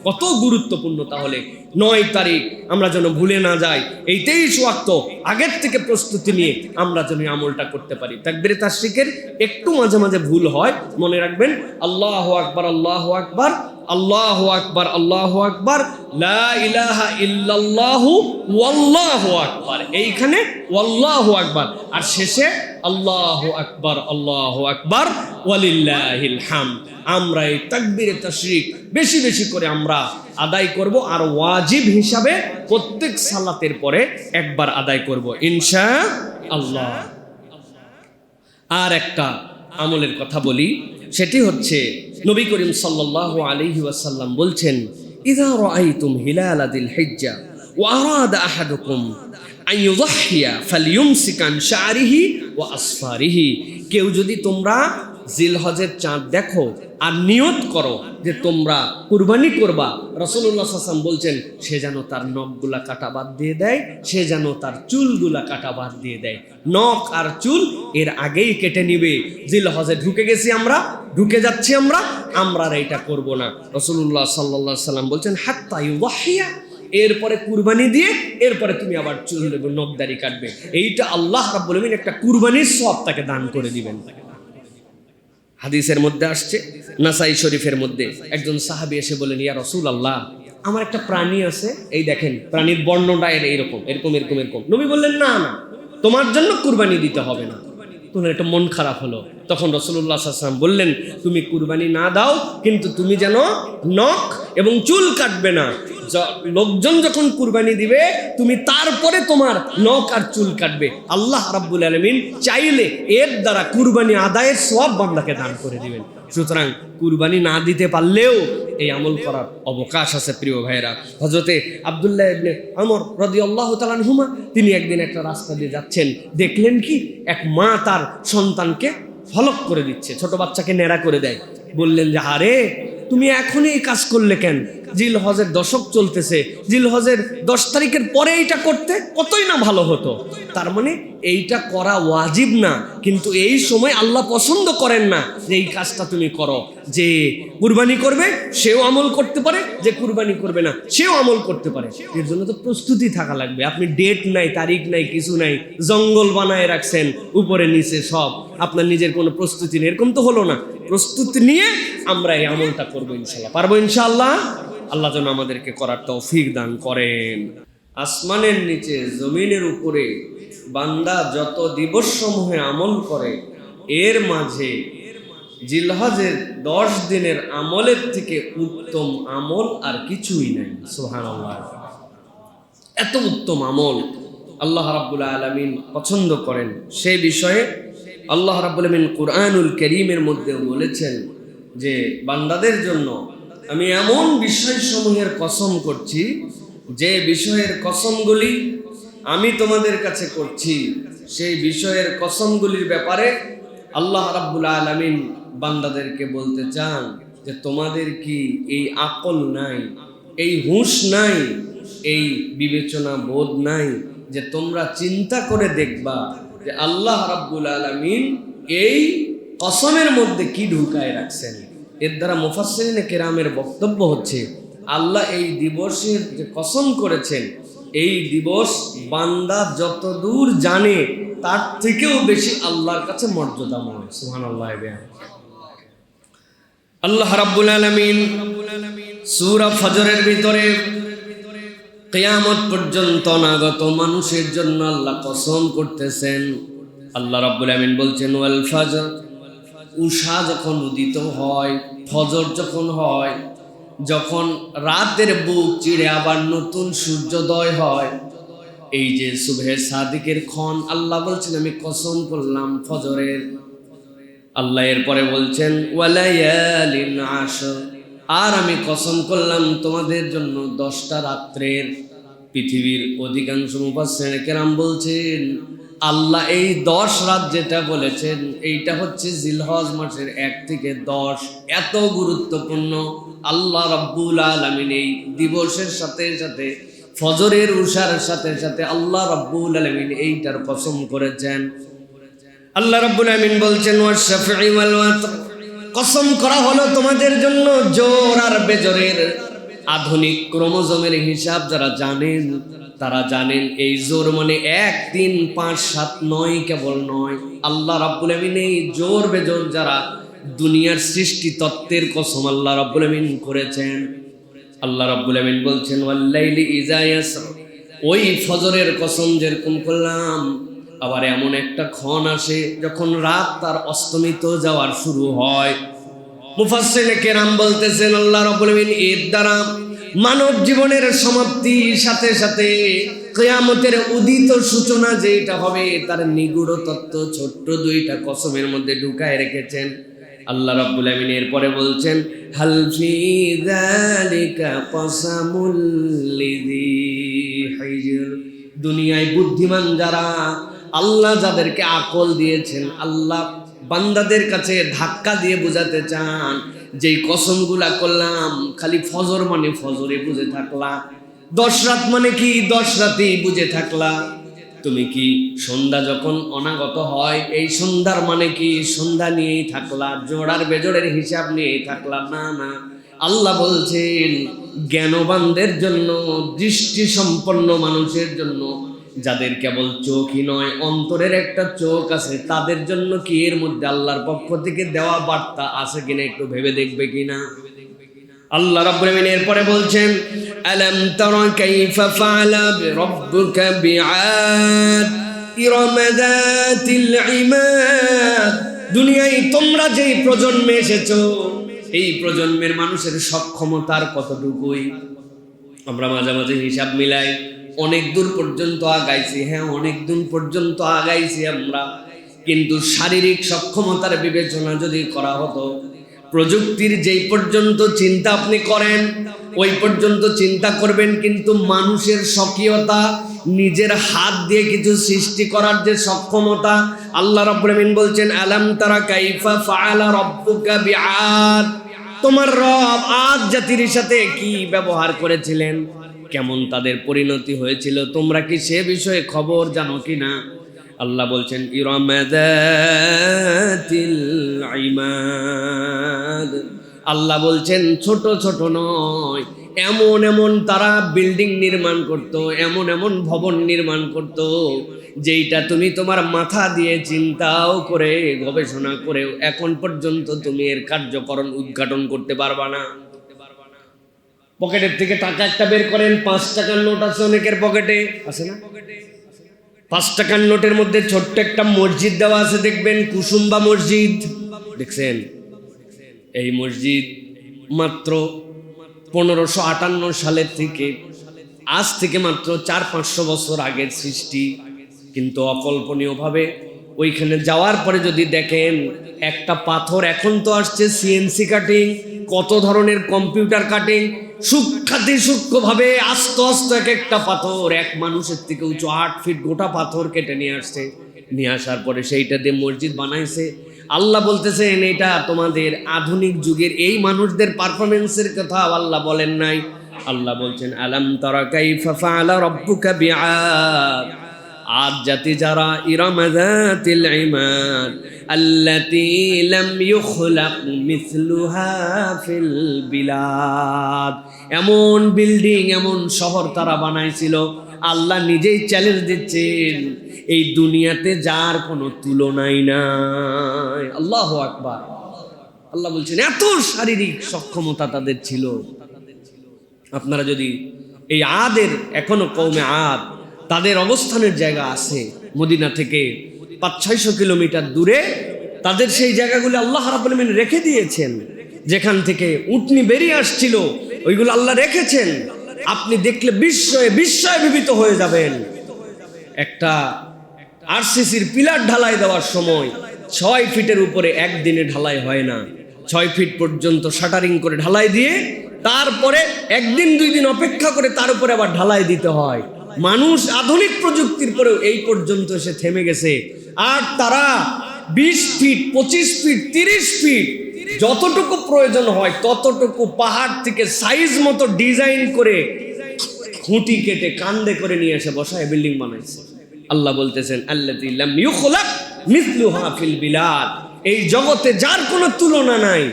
কত গুরুত্বপূর্ণ। তাহলে 9 তারিখ আমরা যেন ভুলে না যাই, এই 23 ওয়াক্ত আগের থেকে প্রস্তুতি নিয়ে আমরা যেন আমলটা করতে পারি। তাকবীরে তাশরিকের একটু মাঝে মাঝে ভুল হয়, মনে রাখবেন আল্লাহু আকবার, আল্লাহু আকবার, আল্লাহু আকবার, আল্লাহু আকবার, লা ইলাহা ইল্লাল্লাহু ওয়াল্লাহু আকবার। এইখানে ওয়াল্লাহু আকবার, আর শেষে আল্লাহু আকবার, আল্লাহু আকবার ওয়ালিল্লাহিল হামদ। আমরা এই তাকবীরে তাশরিক বেশি বেশি করে আমরা আদায় করব, আর ওয়াজিব হিসাবে প্রত্যেক সালাতের পরে একবার আদায় করব ইনশাআল্লাহ। আর একটা আমলের কথা বলি, সেটি হচ্ছে নবী করিম সাল্লাল্লাহু আলাইহি ওয়াসাল্লাম বলছেন, ইযা রাআইতুম হিলাল যিল হিজ্জা ওয়া আরাদা আহাদুকুম আন ইউযহিয়া ফালইউমসিক আন শা'রিহি ওয়া আসফারিহি। কেউ যদি তোমরা জিলহজের চাঁদ দেখো আর নিয়ত করো যে তোমরা কুরবানি করবা, রাসূলুল্লাহ সাল্লাল্লাহু আলাইহি ওয়াসাল্লাম বলছেন সে যেন তার নখগুলা কাটা বাদ দিয়ে দেয়, সে যেন তার চুলগুলা কাটা বাদ দিয়ে দেয়। নখ আর চুল এর আগেই কেটে নিবে। জিলহজে ঢুকে গেছি আমরা, ঢুকে যাচ্ছি আমরা, আমরা আর এটা করব না। রাসূলুল্লাহ সাল্লাল্লাহু আলাইহি ওয়াসাল্লাম বলছেন হাত্তা ইউযহিয়া, এরপরে কুরবানি দিয়ে এরপরে তুমি আবার চুল নখদাড়ি কাটবে। এইটা আল্লাহ রাব্বুল আলামিন একটা কুরবানির সওয়াব তাকে দান করে দিবেন। হাদিসের মধ্যে আসছে, নাসাই শরীফের মধ্যে, একজন সাহাবী এসে বলেন, ইয়া রাসূলুল্লাহ, আমার একটা প্রাণী আছে, এই দেখেন প্রাণীর বর্ণটা এরকম এরকম এরকম এরকম। নবী বললেন, না না, তোমার জন্য কুরবানি দিতে হবে না। তোমার একটা মন খারাপ হলো। তখন রাসূলুল্লাহ সাল্লাল্লাহু আলাইহি ওয়াসাল্লাম বললেন, তুমি কুরবানি না দাও, কিন্তু তুমি যেন নখ এবং চুল কাটবে না। লোকজন যখন কুরবানি দিবে, তুমি তারপরে তোমার নখ আর চুল কাটবে। আল্লাহ রাব্বুল আলামিন চাইলে এর দ্বারা কুরবানি আদায়ের সওয়াব বান্দাকে দান করে দিবেন। সুতরাং কুরবানি না দিতে পারলেও এই আমল করার অবকাশ আছে প্রিয় ভাইরা। হযরতে আব্দুল্লাহ ইবনে আমর রাদিয়াল্লাহু তাআলা আনহুমা, তিনি একদিন একটা রাস্তা দিয়ে যাচ্ছেন, দেখলেন কি এক মা তার সন্তানকে ফলক করে দিচ্ছে, ছোট বাচ্চাকে নেড়া করে দেয়। বললেন যে, আরে তুমি এখনই এই কাজ করলে কেন? জিলহজের দশক চলতেছে, জিলহজের 10 তারিখের পরে এইটা করতে কতই না ভালো হতো। তার মানে এইটা করা ওয়াজিব না, কিন্তু এই সময় আল্লাহ পছন্দ করেন না যে এই কাজটা তুমি করো। যে কুরবানি করবে সেও আমল করতে পারে, যে কুরবানি করবে না সেও আমল করতে পারে। এর জন্য তো প্রস্তুতি থাকা লাগবে। আপনি ডেট নাই, তারিখ নাই, কিছু নাই, জঙ্গল বানায় রাখছেন উপরে নিচে সব, আপনার নিজের কোনো প্রস্তুতি নেই, এরকম তো হলো না। প্রস্তুতি নিয়ে আমরা এই আমলটা করবো ইনশাআল্লাহ, পারবো ইনশাআল্লাহ। আল্লাহ যেন আমাদেরকে করার তৌফিক দান করেন। আসমানের নিচে জমিনের উপরে বান্দা যত দিবস সমূহে আমল করে, এর মাঝে জিলহজের 10 দিনের আমলের থেকে উত্তম আমল আর কিছুই নাই। সুবহানাল্লাহ। এত উত্তম আমল আল্লাহ রাব্বুল আলামিন পছন্দ করেন। সেই বিষয়ে আল্লাহ রাব্বুল আলামিন কুরআনুল কারীমের মধ্যে বলেছেন যে বান্দাদের জন্য আমি এমন বিষয়সমূহের কসম করছি, যে বিষয়ের কসমগুলি আমি তোমাদের কাছে করছি, সেই বিষয়ের কসমগুলির ব্যাপারে আল্লাহ রাব্বুল আলামিন বান্দাদেরকে বলতে চান যে তোমাদের কি এই আকল নাই, এই হুঁশ নাই, এই বিবেচনা বোধ নাই যে তোমরা চিন্তা করে দেখবা যে আল্লাহ রাব্বুল আলামিন এই কসমের মধ্যে কি ঢুকায় রাখছেন। এর দ্বারা মুফাসসিরিনে কেরামের বক্তব্য হচ্ছে, আল্লাহ এই দিবসের যে কসম করেছেন, এই দিবস বান্দা যত দূর জানে তার থেকেও বেশি আল্লাহর কাছে মর্যাদাময়। সুবহানাল্লাহ। আল্লাহ রাব্বুল আলামিন সূরা ফজরের ভিতরে কিয়ামত পর্যন্ত অনাগত মানুষের জন্য আল্লাহ কসম করতেছেন। আল্লাহ রাব্বুল আলামিন বলছেন, ওয়াল ফজর, উষা যখন উদিত হয়, ফজর যখন হয়, যখন রাতের বুক চিরে আবার নতুন সূর্যোদয় হয়, এই যে সুবহে সাদিকের ক্ষণ, আল্লাহ বলছেন আমি কসম করলাম ফজরের। আল্লাহ এরপরে বলছেন ওয়ালায়ালিন আশর, আর আমি কসম করলাম তোমাদের জন্য 10টা রাত্রের। পৃথিবীর অধিকাংশ মুফাসসিরিনে কেরাম বলছেন আল্লাহ এই 10 রাত যেটা বলেছেন এইটা হচ্ছে জিলহজ মাসের 1 থেকে 10। এত গুরুত্বপূর্ণ, আল্লাহ রাব্বুল আলামিন এই দিবসের সাথে সাথে ফজরের উশার সাথে সাথে আল্লাহ রাব্বুল আলামিন এইটার কসম করেছেন। আল্লাহ রাব্বুল আলামিন বলছেন ওয়াশ-শাফঈ ওয়াল ওয়াতর, কসম করা হলো তোমাদের জন্য জোর আর বেজোরের। আধুনিক ক্রোমোজোমের হিসাব যারা জানেন তারা জানেন এই জোর মানে 1, 3, 5, 7, 9 কেবল নয়। আল্লাহ রাব্বুল আলামিন এই জোর বেজোর যারা দুনিয়ার সৃষ্টি তত্ত্বের কসম আল্লাহ রাব্বুল আলামিন করেছেন। আল্লাহ রাব্বুল আলামিন বলছেন ওয়াল্লাইলি ইযা ইয়াসর, ওই ফজরের কসম যেরকম করলাম, আবার এমন একটা ক্ষণ আসে যখন রাত তার অস্তমিত যাওয়ার শুরু হয়। মুফাসসিরিনে কেরাম বলতেছেন আল্লাহ রাব্বুল আলামিন এর দ্বারা মানব জীবনের সমাপ্তির সাথে সাথে কিয়ামতের উদিত সূচনা যেটা হবে তার নিগূঢ় তত্ত্ব ছোট্ট 2টা কসমের মধ্যে ঢুকায় রেখেছেন। আল্লাহ রাব্বুল আলামিন এরপরে বলছেন হাল ফি যালিকা কসামুল লিযি হিজর, দুনিয়ায় বুদ্ধিমান যারা, আল্লাহ যাদেরকে আকল দিয়েছেন, আল্লাহ বান্দাদের কাছে ধাক্কা দিয়ে বোঝাতে চান যেই কসমগুলা করলাম খালি ফজর মানে ফজরে বুঝে থাকলা, 10 রাত মানে কি 10 রাতেই বুঝে থাকলা, তুমি কি সন্ধ্যা যখন অনাগত হয় এই সন্ধ্যার মানে কি সন্ধ্যা নিয়েই থাকলা, জোড়ার বেজোড়ের হিসাব নিয়েই থাকলা? না না, আল্লাহ বলছেন জ্ঞানবানদের জন্য, দৃষ্টি সম্পন্ন মানুষের জন্য, যাদের কেবল চোখই নয় অন্তরের একটা চোখ আছে, তাদের জন্য কি এর মধ্যে আল্লাহর পক্ষ থেকে দেওয়া বার্তা আছে কিনা একটু ভেবে দেখবে কিনা। আল্লাহ রাব্বুল আলামিন এরপরে বলছেন আলাম তারা কাইফা ফাআলা বিরাব্বুকা বিআদ ইরাম যাতিল ইমাদ, দুনিয়ায় তোমরা যেই প্রজন্মে এসেছো এই প্রজন্মের মানুষের সক্ষমতার কতটুকুই আমরা মাঝে মাঝে হিসাব মিলাই। অনেক দূর পর্যন্ত আগাইছি, হ্যাঁ অনেক দূর পর্যন্ত আগাইছি আমরা, কিন্তু শারীরিক সক্ষমতার বিবেচনা যদি করা হতো, প্রযুক্তির যেই পর্যন্ত চিন্তা আপনি করেন ওই পর্যন্ত চিন্তা করবেন, কিন্তু মানুষের স্বকীয়তা, নিজের হাত দিয়ে কিছু সৃষ্টি করার যে সক্ষমতা, আল্লাহ রাব্বুল আলামিন বলছেন আলাম তারা কাইফা ফাআলা রাব্বুকা বিআদ, তোমার রব আদ জাতির সাথে কি ব্যবহার করেছিলেন, কেমন তাদের পরিণতি হয়েছিল, তোমরা কি সে বিষয়ে খবর জানো কিনা? আল্লাহ বলছেন ইরাম যাতিল ইমাদ, আল্লাহ বলছেন ছোট ছোট নয়, এমন এমন তারা বিল্ডিং নির্মাণ করত, এমন এমন ভবন নির্মাণ করত যেইটা তুমি তোমার মাথা দিয়ে চিন্তাও করে গবেষণা করেও এখন পর্যন্ত তুমি এর কার্যকরণ উদ্ঘাটন করতে পারবা না। পকেটের থেকে টাকা একটা বের করেন, 5 টাকার নোট আছে অনেকের পকেটে, আছে না? 5 টাকার নোটের মধ্যে ছোট্ট একটা মসজিদ দেওয়া আছে, দেখবেন কুসুম্বা মসজিদ, দেখছেন? এই মসজিদ মাত্র 1558 সালের থেকে, আজ থেকে মাত্র 400-500 বছর আগের সৃষ্টি, কিন্তু অকল্পনীয়ভাবে ওইখানে যাওয়ার পরে যদি দেখেন একটা পাথর, এখন তো আসছে সিএনসি কাটিং, কত ধরনের কম্পিউটার কাটিং, সূক্ষ্মভাবে আস্তে আস্তে এক একটা পাথর এক মানুষের থেকে উঁচু 8 ফিট গোটা পাথর কেটে নিয়ে আসছে, নিয়ে আসার পরে সেইটা দিয়ে মসজিদ বানাইছে। আল্লাহ বলতেছেন এটা তোমাদের আধুনিক যুগের এই মানুষদের পারফরমেন্সের কথা আল্লাহ বলেন নাই, আল্লাহ বলছেন আলাম তারা কাইফা ফাআলা রাব্বুকা বিআদ, আদ জাতি যারা, ইরাম যাতিল ইমাদ আল্লাতী লাম ইউখলাক মিসলুহা ফিল বিলাদ, এমন বিল্ডিং এমন শহর তারা বানাইছিল, আল্লাহ নিজেই চ্যালেঞ্জ দিচ্ছেন এই দুনিয়াতে যার কোনো তুলনাই নাই। আল্লাহু আকবার। আল্লাহ বলছেন এত শারীরিক সক্ষমতা তাদের ছিল। আপনারা যদি এই আদের, এখনো কওমে আদ, তাদের অবস্থানের জায়গা আছে মদিনা থেকে 500-600 কিলোমিটার দূরে, তাদের সেই জায়গাগুলো আল্লাহ রাব্বুল আলামিন রেখে দিয়েছেন, যেখান থেকে উটনি বেরিয়ে আসছিল ওইগুলো আল্লাহ রেখেছেন। আপনি দেখলে বিস্ময়ে বিস্ময়বিত হয়ে যাবেন। একটা আরসিসির পিলার ঢালাই দেওয়ার সময় 6 ফিটের উপরে একদিনে ঢালাই হয় না। 6 ফিট পর্যন্ত শাটারিং করে ঢালাই দিয়ে তারপরে একদিন 2 দিন অপেক্ষা করে তার উপরে আবার ঢালাই দিতে হয়। মানুষ আধুনিক প্রযুক্তির পরেও এই পর্যন্ত এসে থেমে গেছে। আর তারা 20 ফিট 25 ফিট 30 ফিট যতটুকু প্রয়োজন হয় ততটুকু পাহাড় থেকে সাইজ মতো ডিজাইন করে খুঁটি কেটে কান্দে করে নিয়ে এসে বসায় বিল্ডিং বানাইছে। আল্লাহ বলতেছেন আল্লাযী লাম ইউখলাক মিসলুহা ফিল বিলাদ, এই জগতে যার কোনো তুলনা নাই।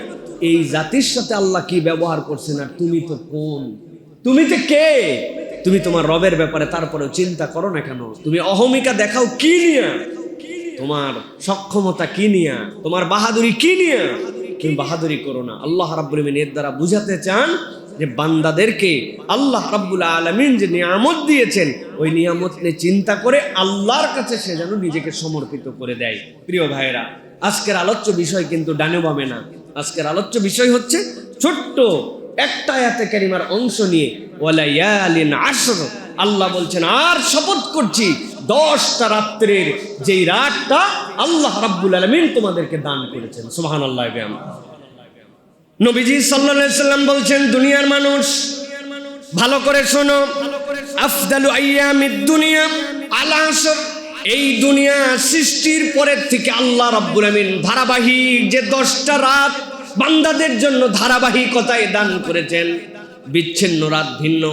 এই জাতির সাথে আল্লাহ কি ব্যবহার করছেন, আর তুমি তো কোন, তুমি তো কে? তুমি তোমার রবের ব্যাপারে তারপরেও চিন্তা করো না কেন? তুমি অহমিকা দেখাও কি নিয়া? তোমার সক্ষমতা কি নিয়া? তোমার বাহাদুরি কি নিয়া? তুমি বাহাদুরি করো না। আল্লাহ রাব্বুল আলামিন এর দ্বারা বুঝাতে চান যে বান্দাদেরকে আল্লাহ রাব্বুল আলামিন যে নিয়ামত দিয়েছেন ওই নিয়ামত নিয়ে চিন্তা করে আল্লাহর কাছে সে যেন নিজেকে সমর্পিত করে দেয়। প্রিয় ভাইরা, আজকের আলোচ্য বিষয় কিন্তু ডানে বামে না। আজকের আলোচ্য বিষয় হচ্ছে ছোট্ট একটা আয়াতে কারিমার অংশ নিয়ে ওয়ালায়ালিন আশর। আল্লাহ বলছেন আর শপথ করছি 10টা রাত্রের, যেই রাতটা আল্লাহ রাব্বুল আলামিন তোমাদেরকে দান করেছেন। সুবহানাল্লাহ। নবীজি সাল্লাল্লাহু আলাইহি সাল্লাম বলছেন, দুনিয়ার মানুষ ভালো করে শোনো, আফদালু আইয়ামিদ দুনিয়া আল আশর। এই দুনিয়া সৃষ্টির পরের থেকে আল্লাহ রাব্বুল আলামিন ধারাবাহিক যে 10টা রাত বান্দাদের জন্য ধারাবাহিকতায় দান করেছেন। বিচ্ছিন্ন রাত ভিন্ন,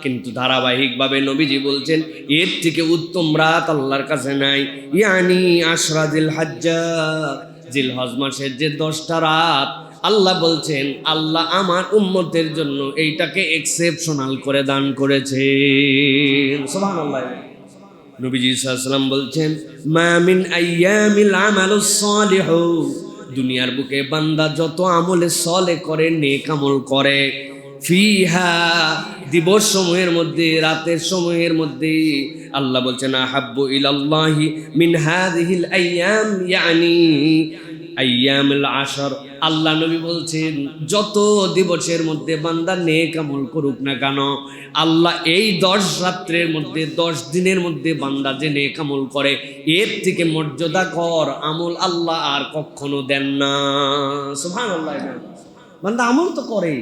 কিন্তু ধারাবাহিকভাবে নবীজি বলছেন এর থেকে উত্তম রাত আল্লাহর কাছে নাই। ইয়ানি আশরা জিলহজ্জা, জিলহজ মাসের যে 10টা রাত আল্লাহ বলছেন আল্লাহ আমার উম্মতের জন্য এইটাকে এক্সেপশনাল করে দান করেছেন। সুবহানাল্লাহ। নবীজি সাল্লাল্লাহু আলাইহি ওয়াসাল্লাম বলছেন মা মিন আইয়ামিল আমালুস সালিহু, দুনিয়ার বুকে বান্দা যত আমলে সলে করে, নেক আমল করে, ফিহা দিবস সমূহের মধ্যে, রাতের সমূহের মধ্যে আল্লাহ বলছেন আহাব্বু ইলাল্লাহি মিন হাযিহিল আইয়াম ইয়ানি আইয়ামুল আশর। আল্লাহ নবী বলছেন যত দিবসের মধ্যে বান্দা নেক আমল করুক না কেন, আল্লাহ এই 10 রাত্রের মধ্যে 10 দিনের মধ্যে বান্দা যে নেক আমল করে এর থেকে মর্যাদাকর আমল আল্লাহ আর কখনো দেন না। সুবহানাল্লাহ। বান্দা আমল তো করে,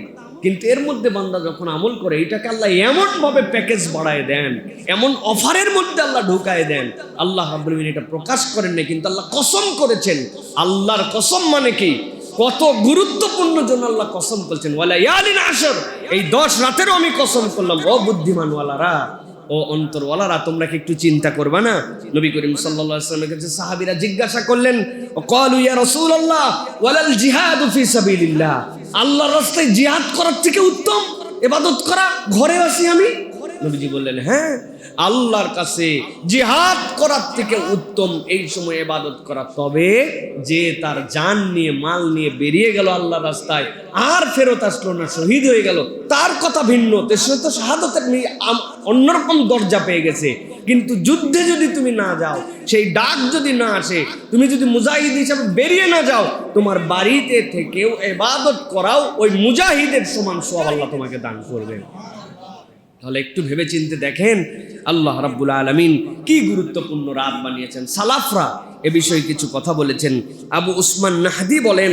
কিন্তু এর মধ্যে বান্দা যখন আমল করে এটাকে আল্লাহ এমন ভাবে প্যাকেজ বাড়ায় দেন, এমন অফারের মধ্যে আল্লাহ ঢুকায় দেন। আল্লাহ রাব্বুল আলামিন এটা প্রকাশ করেন না, কিন্তু আল্লাহ কসম করেছেন। আল্লাহর কসম মানে কি, কত গুরুত্বপূর্ণ জন্য আল্লাহ কসম করছেন ওয়ালায়ালিন আশর, এই 10 রাতেরও আমি কসম করলাম। ও বুদ্ধিমানওয়ালারা, ও অন্তরওয়ালারা, তোমরা কি একটু চিন্তা করবা না? নবী করিম সাল্লাল্লাহু আলাইহি ওয়াসাল্লামের কাছে সাহাবীরা জিজ্ঞাসা করলেন, ক্বালু ইয়া রাসূলুল্লাহ ওয়ালাল জিহাদু ফি সাবিলিল্লাহ, আল্লাহর রাস্তায় জিহাদ করার থেকে উত্তম ইবাদত করা ঘরে আছি আমি। নবীজি বললেন হ্যাঁ, আল্লাহর কাছে জিহাদ করার থেকে উত্তম এই সময় ইবাদত করা। তবে যে তার জান নিয়ে মাল নিয়ে বেরিয়ে গেল আল্লাহর রাস্তায় আর ফেরত আসলো না, শহীদ হয়ে গেল, তার কথা ভিন্ন। সে তো শাহাদাতের অন্যরকম দরজা পেয়ে গেছে। কিন্তু যুদ্ধে যদি তুমি না যাও, সেই ডাক যদি না আসে, তুমি যদি মুজাহিদ হিসাবে বেরিয়ে না যাও, তোমার বাড়িতে থেকেও ইবাদত করাও ওই মুজাহিদের সমান সওয়াব আল্লাহ তোমাকে দান করবেন। তাহলে একটু ভেবে চিন্তে দেখেন আল্লাহ রাব্বুল আলামিন কি গুরুত্বপূর্ণ রাত বানিয়েছেন। সালাফরা এ বিষয়ে কিছু কথা বলেছেন। আবু উসমান নাহদি বলেন,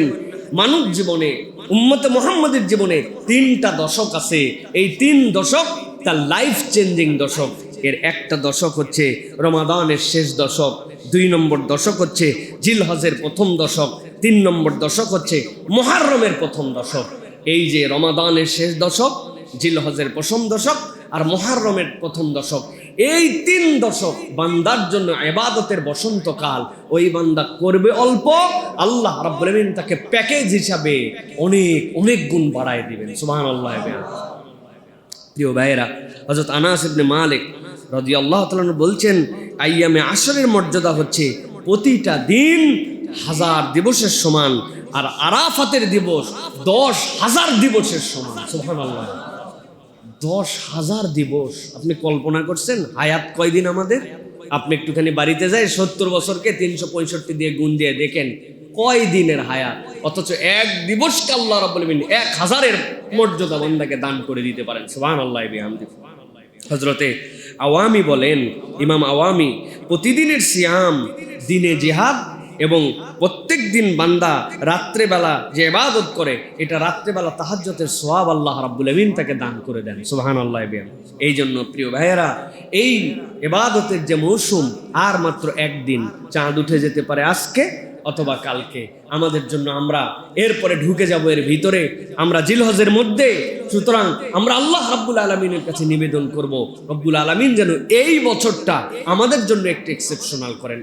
মানব জীবনে, উম্মতে মুহাম্মাদের জীবনে 3টা দশক আছে। এই 3 দশক তার লাইফ চেঞ্জিং দশক। এর একটা দশক হচ্ছে রমাদানের শেষ দশক, 2 নম্বর দশক হচ্ছে জিলহজের প্রথম দশক, 3 নম্বর দশক হচ্ছে মুহররমের প্রথম দশক। এই যে রমাদানের শেষ দশক, জিলহজের প্রথম দশক আর মুহররমের প্রথম দশক, এই 3 দশক বান্দার জন্য ইবাদতের বসন্তকাল। ওই বান্দা করবে অল্প, আল্লাহ রাব্বুল আলামিন তাকে প্যাকেজ হিসাবে অনেক অনেক গুণ বাড়ায় দিবেন। সুবহানাল্লাহ। প্রিয় ভাইয়েরা, হযরত আনাস ইবনে মালিক রাদিয়াল্লাহু তাআলা বলছেন আইয়ামে আশরের মর্যাদা হচ্ছে প্রতিটা দিন 1000 দিবসের সমান, আর আরাফাতের দিবস 10,000 দিবসের সমান। সুবহানাল্লাহ। 10,000 দিবস। আপনি কল্পনা করছেন হায়াত কয়দিন আমাদের? আপনি একটুখানি বাড়িতে যায় 70 বছরকে 365 দিয়ে গুণ দিয়ে দেখেন কয় দিনের হায়াত, অথচ এক দিবসকে আল্লাহ রাব্বুল আলামিন 1000-এর মর্যাদা বান্দাকে দান করে দিতে পারেন। সুবহানাল্লাহ বিহামদিহি। হযরতে আওয়ামি বলেন, ইমাম আওয়ামি, প্রতিদিনের সিয়াম, দিনে জিহাদ, এবং প্রত্যেক দিন বান্দা রাত্রেবেলা যে ইবাদত করে, এটা রাত্রেবেলা তাহাজ্জুদের সওয়াব আল্লাহ রাব্বুল আমিন তাকে দান করে দেন। সুবহানাল্লাহ। এই জন্য প্রিয় ভাইয়েরা, এই ইবাদতের যে মৌসুম আর মাত্র একদিন, চাঁদ উঠে যেতে পারে আজকে অথবা কালকে আমাদের জন্য। আমরা এরপরে ঢুকে যাব এর ভিতরে, আমরা জিলহজের মধ্যে। সুতরাং আমরা আল্লাহ রাব্বুল আলামিনের কাছে নিবেদন করব, রব্বুল আলামিন যেন এই বছরটা আমাদের জন্য একটু এক্সেপশনাল করেন।